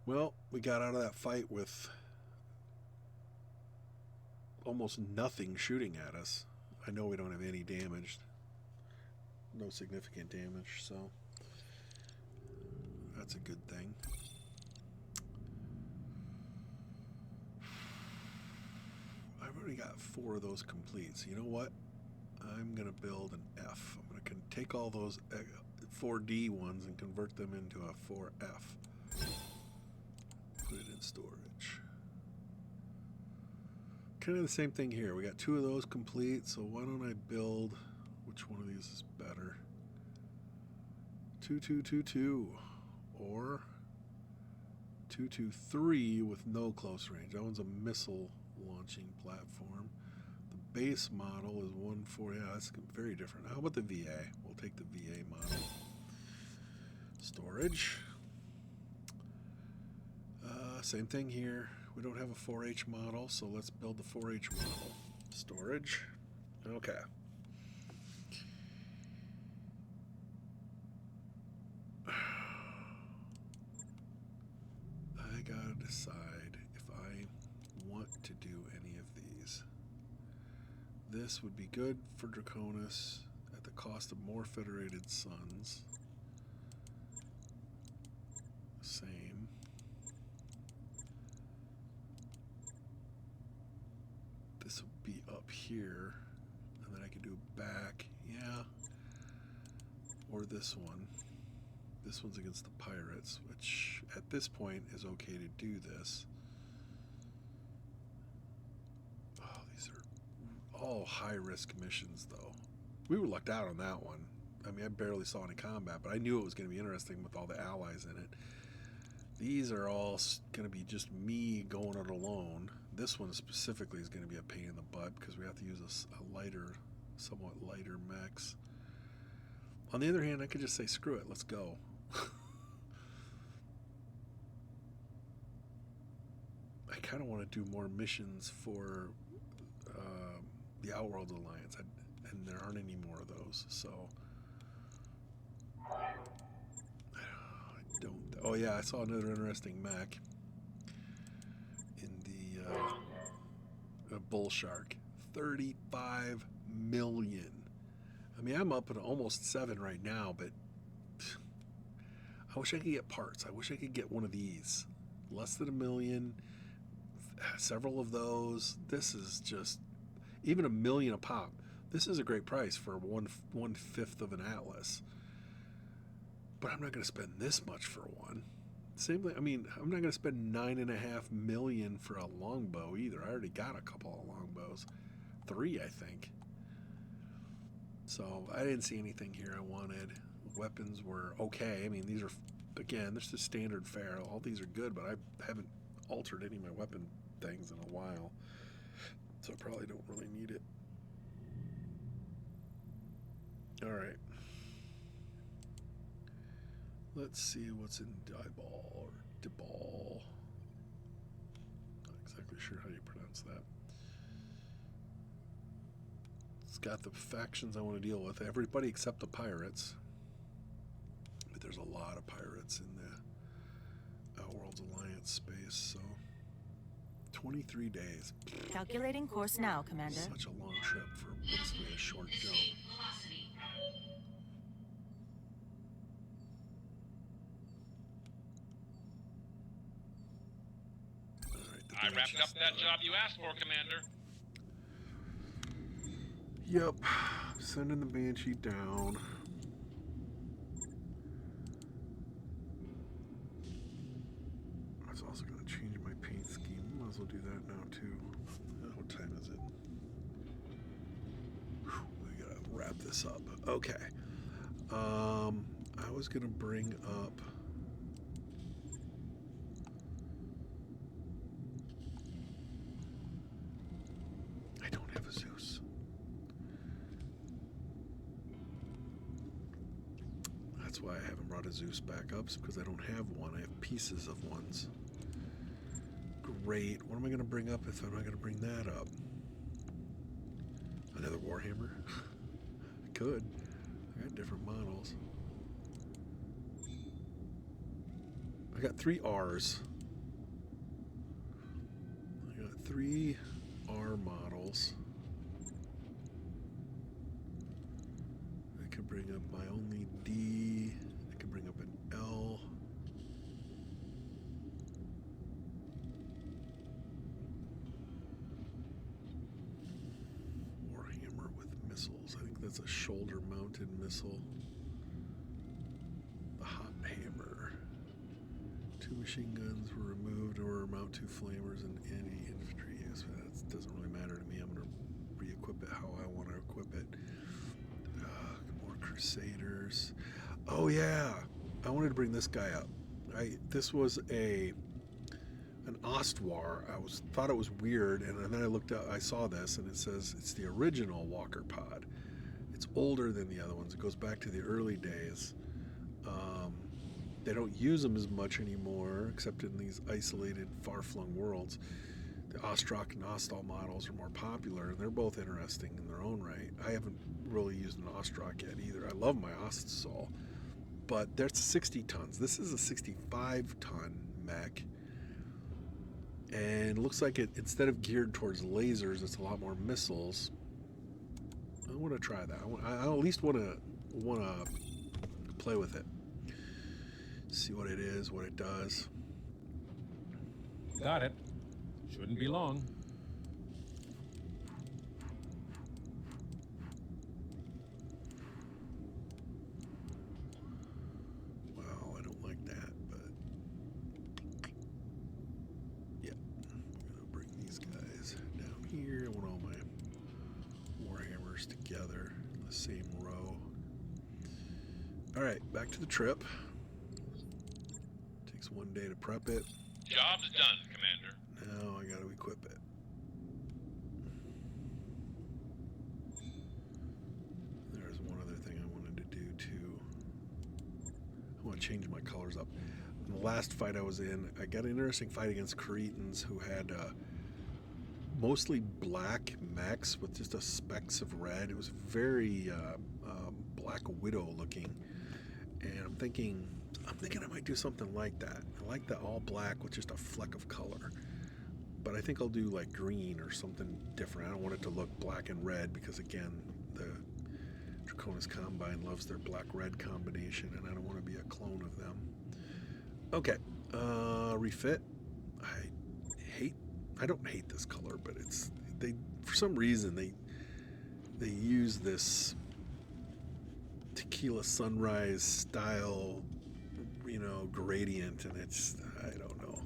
Well, we got out of that fight with almost nothing shooting at us. I know we don't have any damage. No significant damage, so that's a good thing. I've already got 4 of those complete, so you know what? I'm going to build an F. I'm going to take all those 4D ones and convert them into a 4F. Put it in storage. Kind of the same thing here. We got 2 of those complete, so why don't I build... Which one of these is better? 2222 or 223 with no close range. That one's a missile launching platform. The base model is 140. Yeah, that's very different. How about the VA? We'll take the VA model. Storage. Same thing here. We don't have a 4H model, so let's build the 4H model. Storage. Okay. I gotta decide if I want to do any of these. This would be good for Draconis at the cost of more Federated Suns. Same. This would be up here, and then I could do back, yeah. Or this one. This one's against the pirates, which at this point is okay to do this. Oh, these are all high-risk missions, though. We were lucked out on that one. I mean, I barely saw any combat, but I knew it was going to be interesting with all the allies in it. These are all going to be just me going it alone. This one specifically is going to be a pain in the butt because we have to use a lighter, somewhat lighter mechs. On the other hand, I could just say, screw it, let's go. I kind of want to do more missions for the Outworld Alliance, and there aren't any more of those, so I don't. Oh yeah, I saw another interesting mech in the Bull Shark, 35 million. I mean, I'm up at almost 7 right now, but I wish I could get parts. I wish I could get one of these. Less than $1 million, several of those. This is just, even $1 million a pop. This is a great price for one fifth of an Atlas. But I'm not going to spend this much for one. Same thing, I mean, I'm not going to spend $9.5 million for a longbow either. I already got a couple of longbows. 3, I think. So I didn't see anything here I wanted. Weapons were okay. I mean, these are, again, this is standard fare. All these are good, but I haven't altered any of my weapon things in a while. So I probably don't really need it. All right. Let's see what's in Diball or Diball. Not exactly sure how you pronounce that. It's got the factions I want to deal with. Everybody except the pirates. But there's a lot of pirates in the Outworld's Alliance space, so 23 days. Calculating course now, Commander. Such a long trip for basically a short jump. I wrapped up that job you asked for, Commander. Yep. Sending the Banshee down. I was also going to change my paint scheme. Might as well do that now, too. What time is it? Whew, we got to wrap this up. Okay. I was going to bring up... I don't have a Zeus. That's why I haven't brought a Zeus back up, because I don't have one. I have pieces of ones. Great. What am I going to bring up if I'm not going to bring that up? Another Warhammer? I could. I got different models. I got 3 R's. I got 3 R models. I could bring up my only D. I could bring up an L. Warhammer with missiles. I think that's a shoulder-mounted missile. The Hot Hammer. 2 machine guns were removed or mount 2 flamers and anti-infantry use. That doesn't really matter to me. I'm going to re-equip it how I want to equip it. More Crusaders. Oh yeah, I wanted to bring this guy up. This was an Ostwar. Thought it was weird, and then I looked up. I saw this, and it says it's the original Walker pod. It's older than the other ones. It goes back to the early days. They don't use them as much anymore, except in these isolated, far-flung worlds. The Ostrak and Ostal models are more popular, and they're both interesting in their own right. I haven't really used an Ostrak yet either. I love my Ostsol, but that's 60 tons. This is a 65-ton mech, And it looks like it, instead of geared towards lasers, it's a lot more missiles. I want to try that. I at least want to play with it. See what it is, what it does. Got it. Shouldn't be long. Well, I don't like that, but yeah, I'm gonna bring these guys down here. I want all my warhammers together in the same row. All right, back to the trip. Takes one day to prep it. Job's done, Commander. Now I got to equip it. There's one other thing I wanted to do too. I want to change my colors up. In the last fight I was in, I got an interesting fight against Cretans who had mostly black mechs with just a specks of red. It was very Black Widow looking, and I'm thinking I might do something like that. I like the all black with just a fleck of color. But I think I'll do like green or something different. I don't want it to look black and red because, again, the Draconis Combine loves their black-red combination, and I don't want to be a clone of them. Okay, refit. I don't hate this color, but for some reason they use this tequila sunrise style, gradient, and I don't know.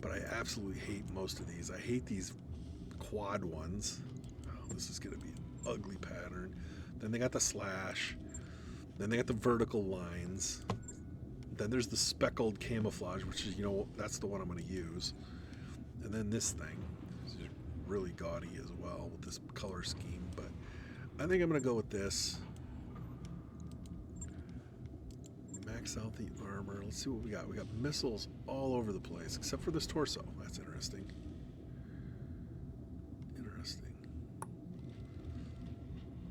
But I absolutely hate most of these. I hate these quad ones. Oh, this is going to be an ugly pattern. Then they got the slash. Then they got the vertical lines. Then there's the speckled camouflage, which is, that's the one I'm going to use. And then this thing is really gaudy as well with this color scheme. But I think I'm going to go with this. Max out the armor. Let's see what we got. We got missiles all over the place, except for this torso. That's interesting. Interesting.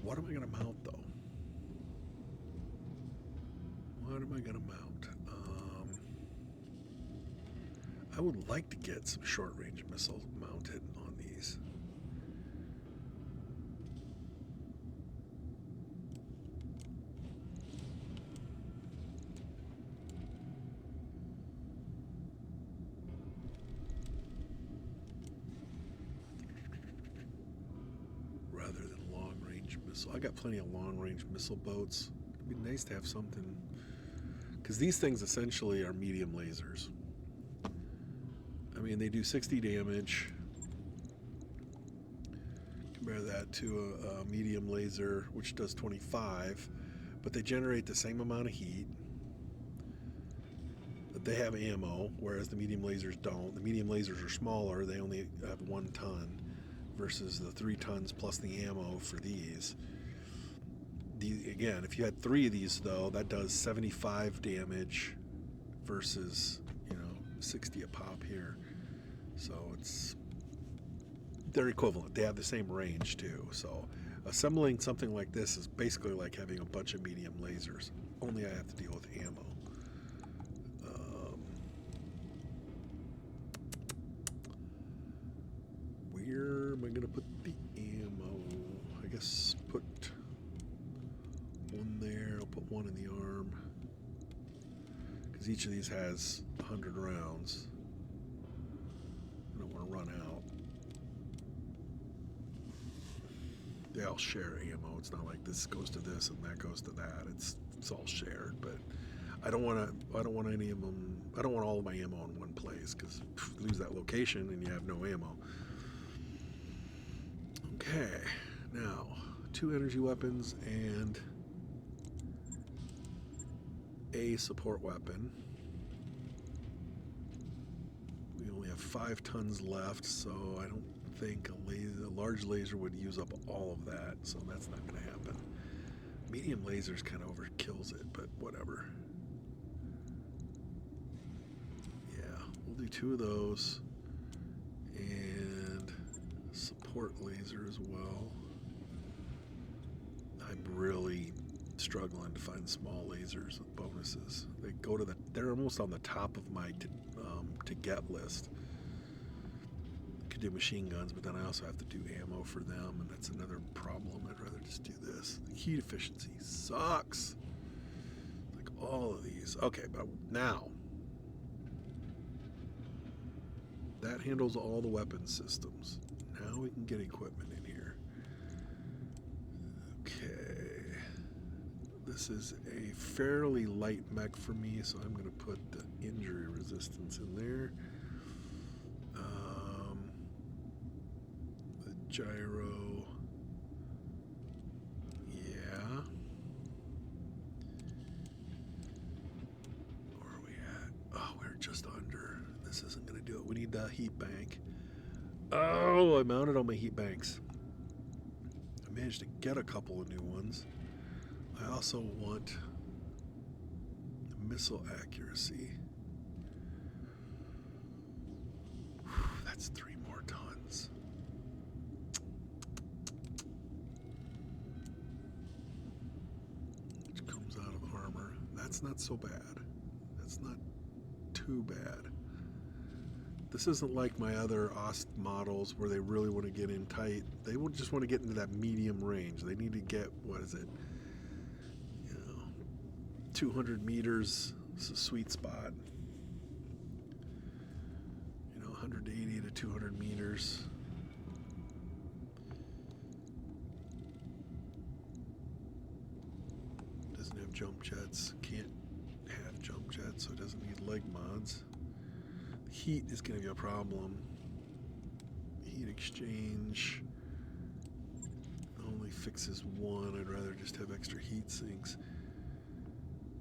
What am I going to mount, though? What am I going to mount? I would like to get some short-range missiles mounted on these. Rather than long-range missile. I got plenty of long-range missile boats. It'd be nice to have something, because these things essentially are medium lasers. I mean, they do 60 damage. Compare that to a medium laser, which does 25, but they generate the same amount of heat. They have ammo, whereas the medium lasers don't. The medium lasers are smaller. They only have 1 ton versus the 3 tons plus the ammo for these. Again, if you had 3 of these, though, that does 75 damage versus, 60 a pop here. So they're equivalent. They have the same range, too. So assembling something like this is basically like having a bunch of medium lasers. Only I have to deal with ammo. Where am I going to put the ammo? I guess put one there. I'll put one in the arm, because each of these has 100 rounds. I don't want to run out. They all share ammo. It's not like this goes to this and that goes to that. It's all shared. But I don't want any of them. I don't want all of my ammo in one place, because you lose that location and you have no ammo. Okay, now 2 energy weapons and a support weapon. We only have 5 tons left, so I don't think a large laser would use up all of that, so that's not going to happen. Medium lasers kind of overkills it, but whatever. Yeah, we'll do 2 of those, and support laser as well. I'm really struggling to find small lasers with bonuses. They're almost on the top of my to get list. do machine guns, but then I also have to do ammo for them, and that's another problem. I'd rather just do this. The heat efficiency sucks. Like all of these. Okay, but now that handles all the weapon systems. Now we can get equipment in here. Okay. This is a fairly light mech for me, so I'm going to put the injury resistance in there. The gyro. Yeah. Where are we at? Oh, we're just under. This isn't going to do it. We need the heat bank. Oh, I mounted all my heat banks. I managed to get a couple of new ones. I also want missile accuracy. Whew, that's 3 more tons. Which comes out of armor. That's not so bad. That's not too bad. This isn't like my other OST models where they really want to get in tight. They will just want to get into that medium range. They need to get, what is it? 200 meters is a sweet spot. 180 to 200 meters. Doesn't have jump jets. Can't have jump jets, so it doesn't need leg mods. Heat is going to be a problem. Heat exchange only fixes 1. I'd rather just have extra heat sinks.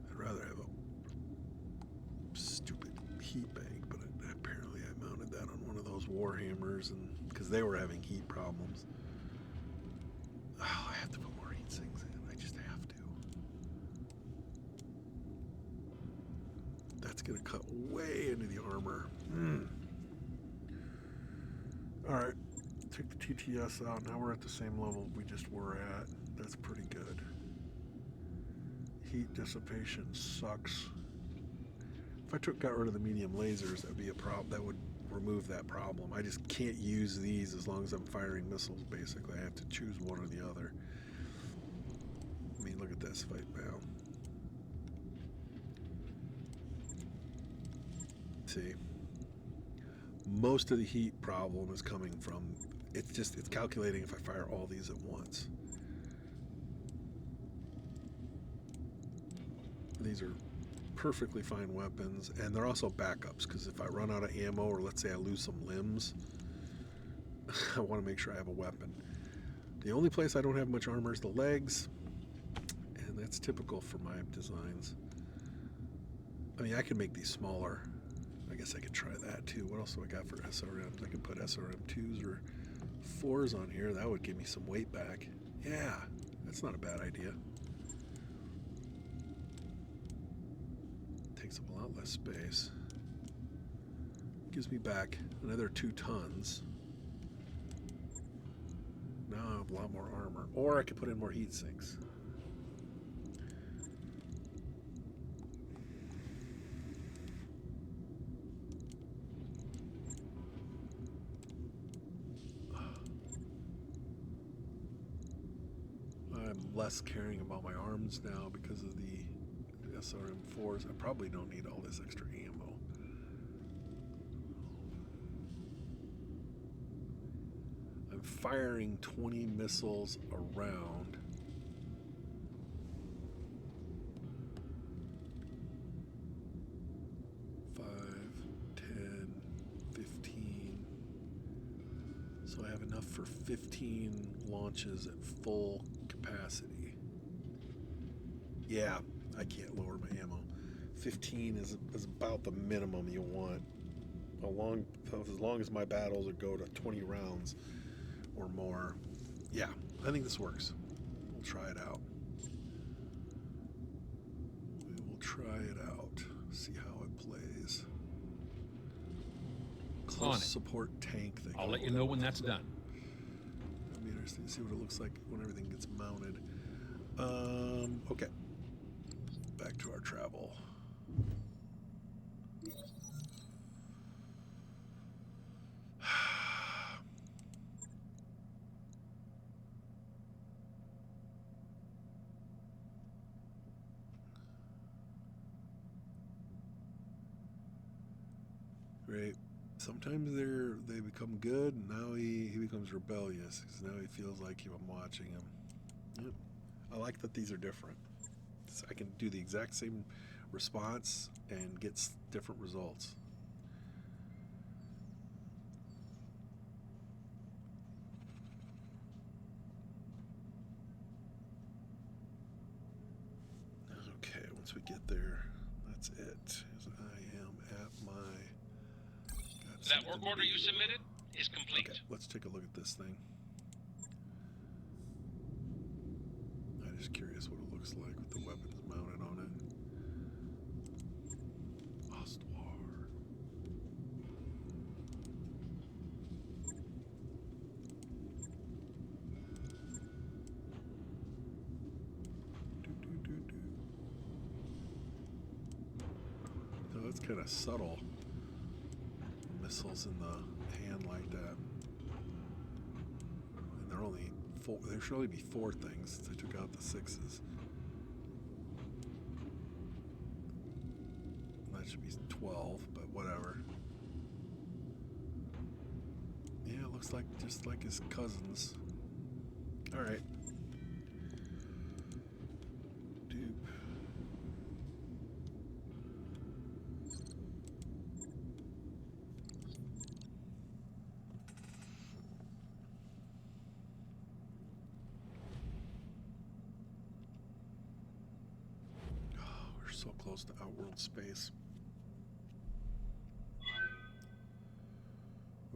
I'd rather have a stupid heat bank, but apparently I mounted that on one of those Warhammers, and because they were having heat problems. Oh, I have to put more heat sinks in. I just have to. That's going to cut way into the armor. Alright, take the TTS out. Now we're at the same level we just were at. That's pretty good. Heat dissipation sucks. If I got rid of the medium lasers, that'd be a problem. That would remove that problem. I just can't use these as long as I'm firing missiles, basically. I have to choose one or the other. I mean, look at this fight now. See? Most of the heat problem is coming from, it's calculating if I fire all these at once. These are perfectly fine weapons, and they're also backups, because if I run out of ammo, or let's say I lose some limbs, I want to make sure I have a weapon. The only place I don't have much armor is the legs, and that's typical for my designs. I mean, I can make these smaller. I guess I could try that too. What else do I got for SRMs? I could put SRM2s or 4s on here. That would give me some weight back. Yeah, that's not a bad idea. Takes up a lot less space. Gives me back another 2 tons. Now I have a lot more armor. Or I could put in more heat sinks. I'm less caring about my arms now because of the SRM4s. I probably don't need all this extra ammo. I'm firing 20 missiles around. So I have enough for 15 launches at full capacity. Yeah, I can't lower my ammo. 15 is about the minimum you want. As long as my battles would go to 20 rounds or more. Yeah, I think this works. We'll try it out. We will try it out. See how it plays. Close support tank thing. I'll let you know when that's done. It'll be interesting to see what it looks like when everything gets mounted. Okay. Back to our travel. Great. Sometimes they become good, and now he becomes rebellious because now he feels like I'm watching him. Yep. I like that these are different. So I can do the exact same response and get different results. Okay, once we get there, that's it. I am at my... That work order you submitted is complete. Okay, let's take a look at this thing. I'm just curious what it looks like with the weapons mounted on it. Ostwar. No, it's kind of subtle. Missiles in the hand like that. And they're only four. There should only be 4 things since I took out the 6s. That should be 12, but whatever. Yeah, it looks like just like his cousins. All right. Dupe. We're so close to outworld space.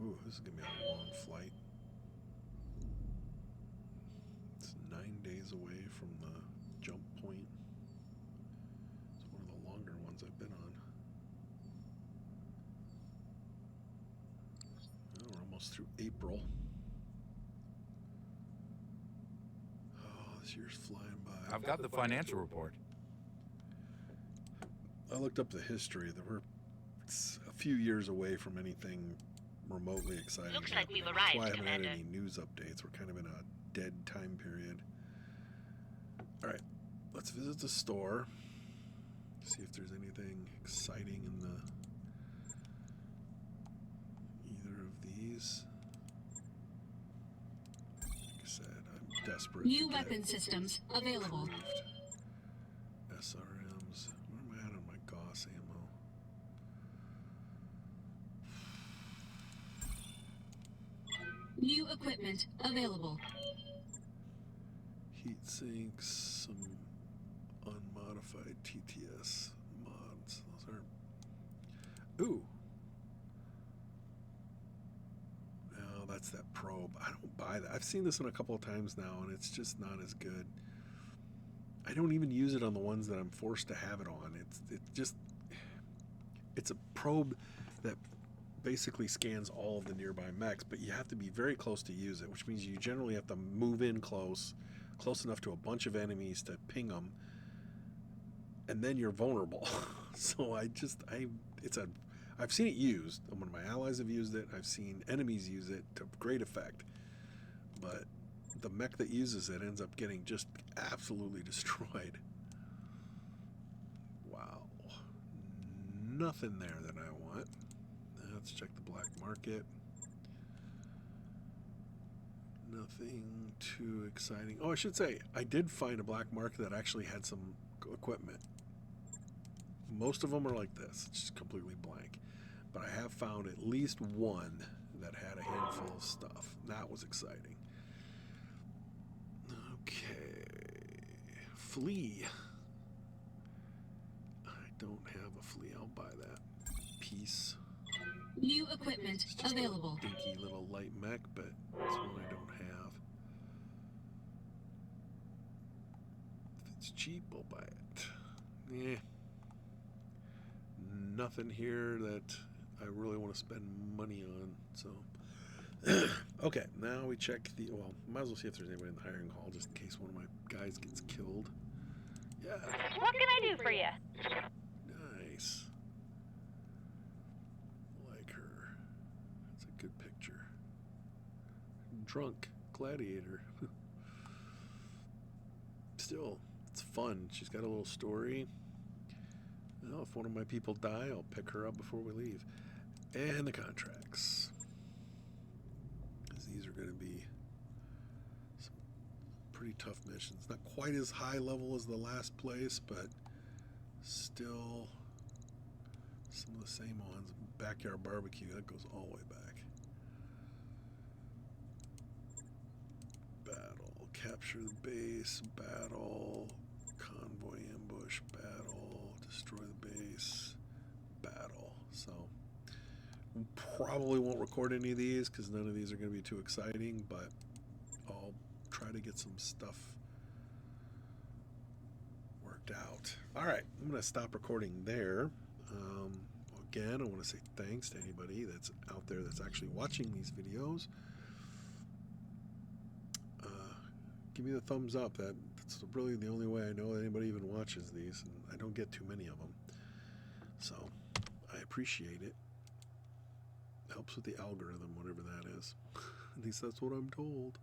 Ooh, this is gonna be a long flight. It's 9 days away from the jump point. It's one of the longer ones I've been on. Oh, we're almost through April. Oh, this year's flying by. I've got the financial report. I looked up the history. There were a few years away from anything remotely exciting. Looks like we've That's arrived, why I haven't had Commander. any news updates. We're kind of in a dead time period. All right, let's visit the store. See if there's anything exciting in the either of these. Like I said, I'm desperate. New to weapon get systems available. approved. SRMs. Where am I at on my Gauss ammo? New equipment available. Heat sinks, some unmodified TTS mods. Those are. Ooh. No, that's that probe. I don't buy that. I've seen this in a couple of times now, and it's just not as good. I don't even use it on the ones that I'm forced to have it on. It's a probe that basically scans all of the nearby mechs, but you have to be very close to use it, which means you generally have to move in close enough to a bunch of enemies to ping them, and then you're vulnerable. So I've seen it used. When my allies have used it, I've seen enemies use it to great effect, but the mech that uses it ends up getting just absolutely destroyed. Wow. Nothing there that I want. Let's check the black market. Nothing too exciting. Oh, I should say, I did find a black market that actually had some equipment. Most of them are like this. It's just completely blank. But I have found at least one that had a handful of stuff. That was exciting. Okay. Flea. I don't have a flea. I'll buy that. Peace. New equipment It's just available. a dinky little light mech, but it's one I don't have. If it's cheap, I'll buy it. Yeah. Nothing here that I really want to spend money on, so. Okay, now we check the, well, might as well see if there's anybody in the hiring hall, just in case one of my guys gets killed. Yeah, What can I do for you? nice. Like her. That's a good picture. Drunk gladiator. Still, it's fun. She's got a little story. Well, if one of my people die, I'll pick her up before we leave. And the contracts. Because these are going to be some pretty tough missions. Not quite as high level as the last place, but still some of the same ones. Backyard barbecue, that goes all the way back. Battle, capture the base, battle, convoy ambush, battle, destroy the base, battle. So probably won't record any of these because none of these are going to be too exciting, but I'll try to get some stuff worked out. All right, I'm going to stop recording there. Again, I want to say thanks to anybody that's out there that's actually watching these videos. Give me the thumbs up. That's really the only way I know that anybody even watches these, and I don't get too many of them. So I appreciate it. Helps with the algorithm, whatever that is. At least that's what I'm told.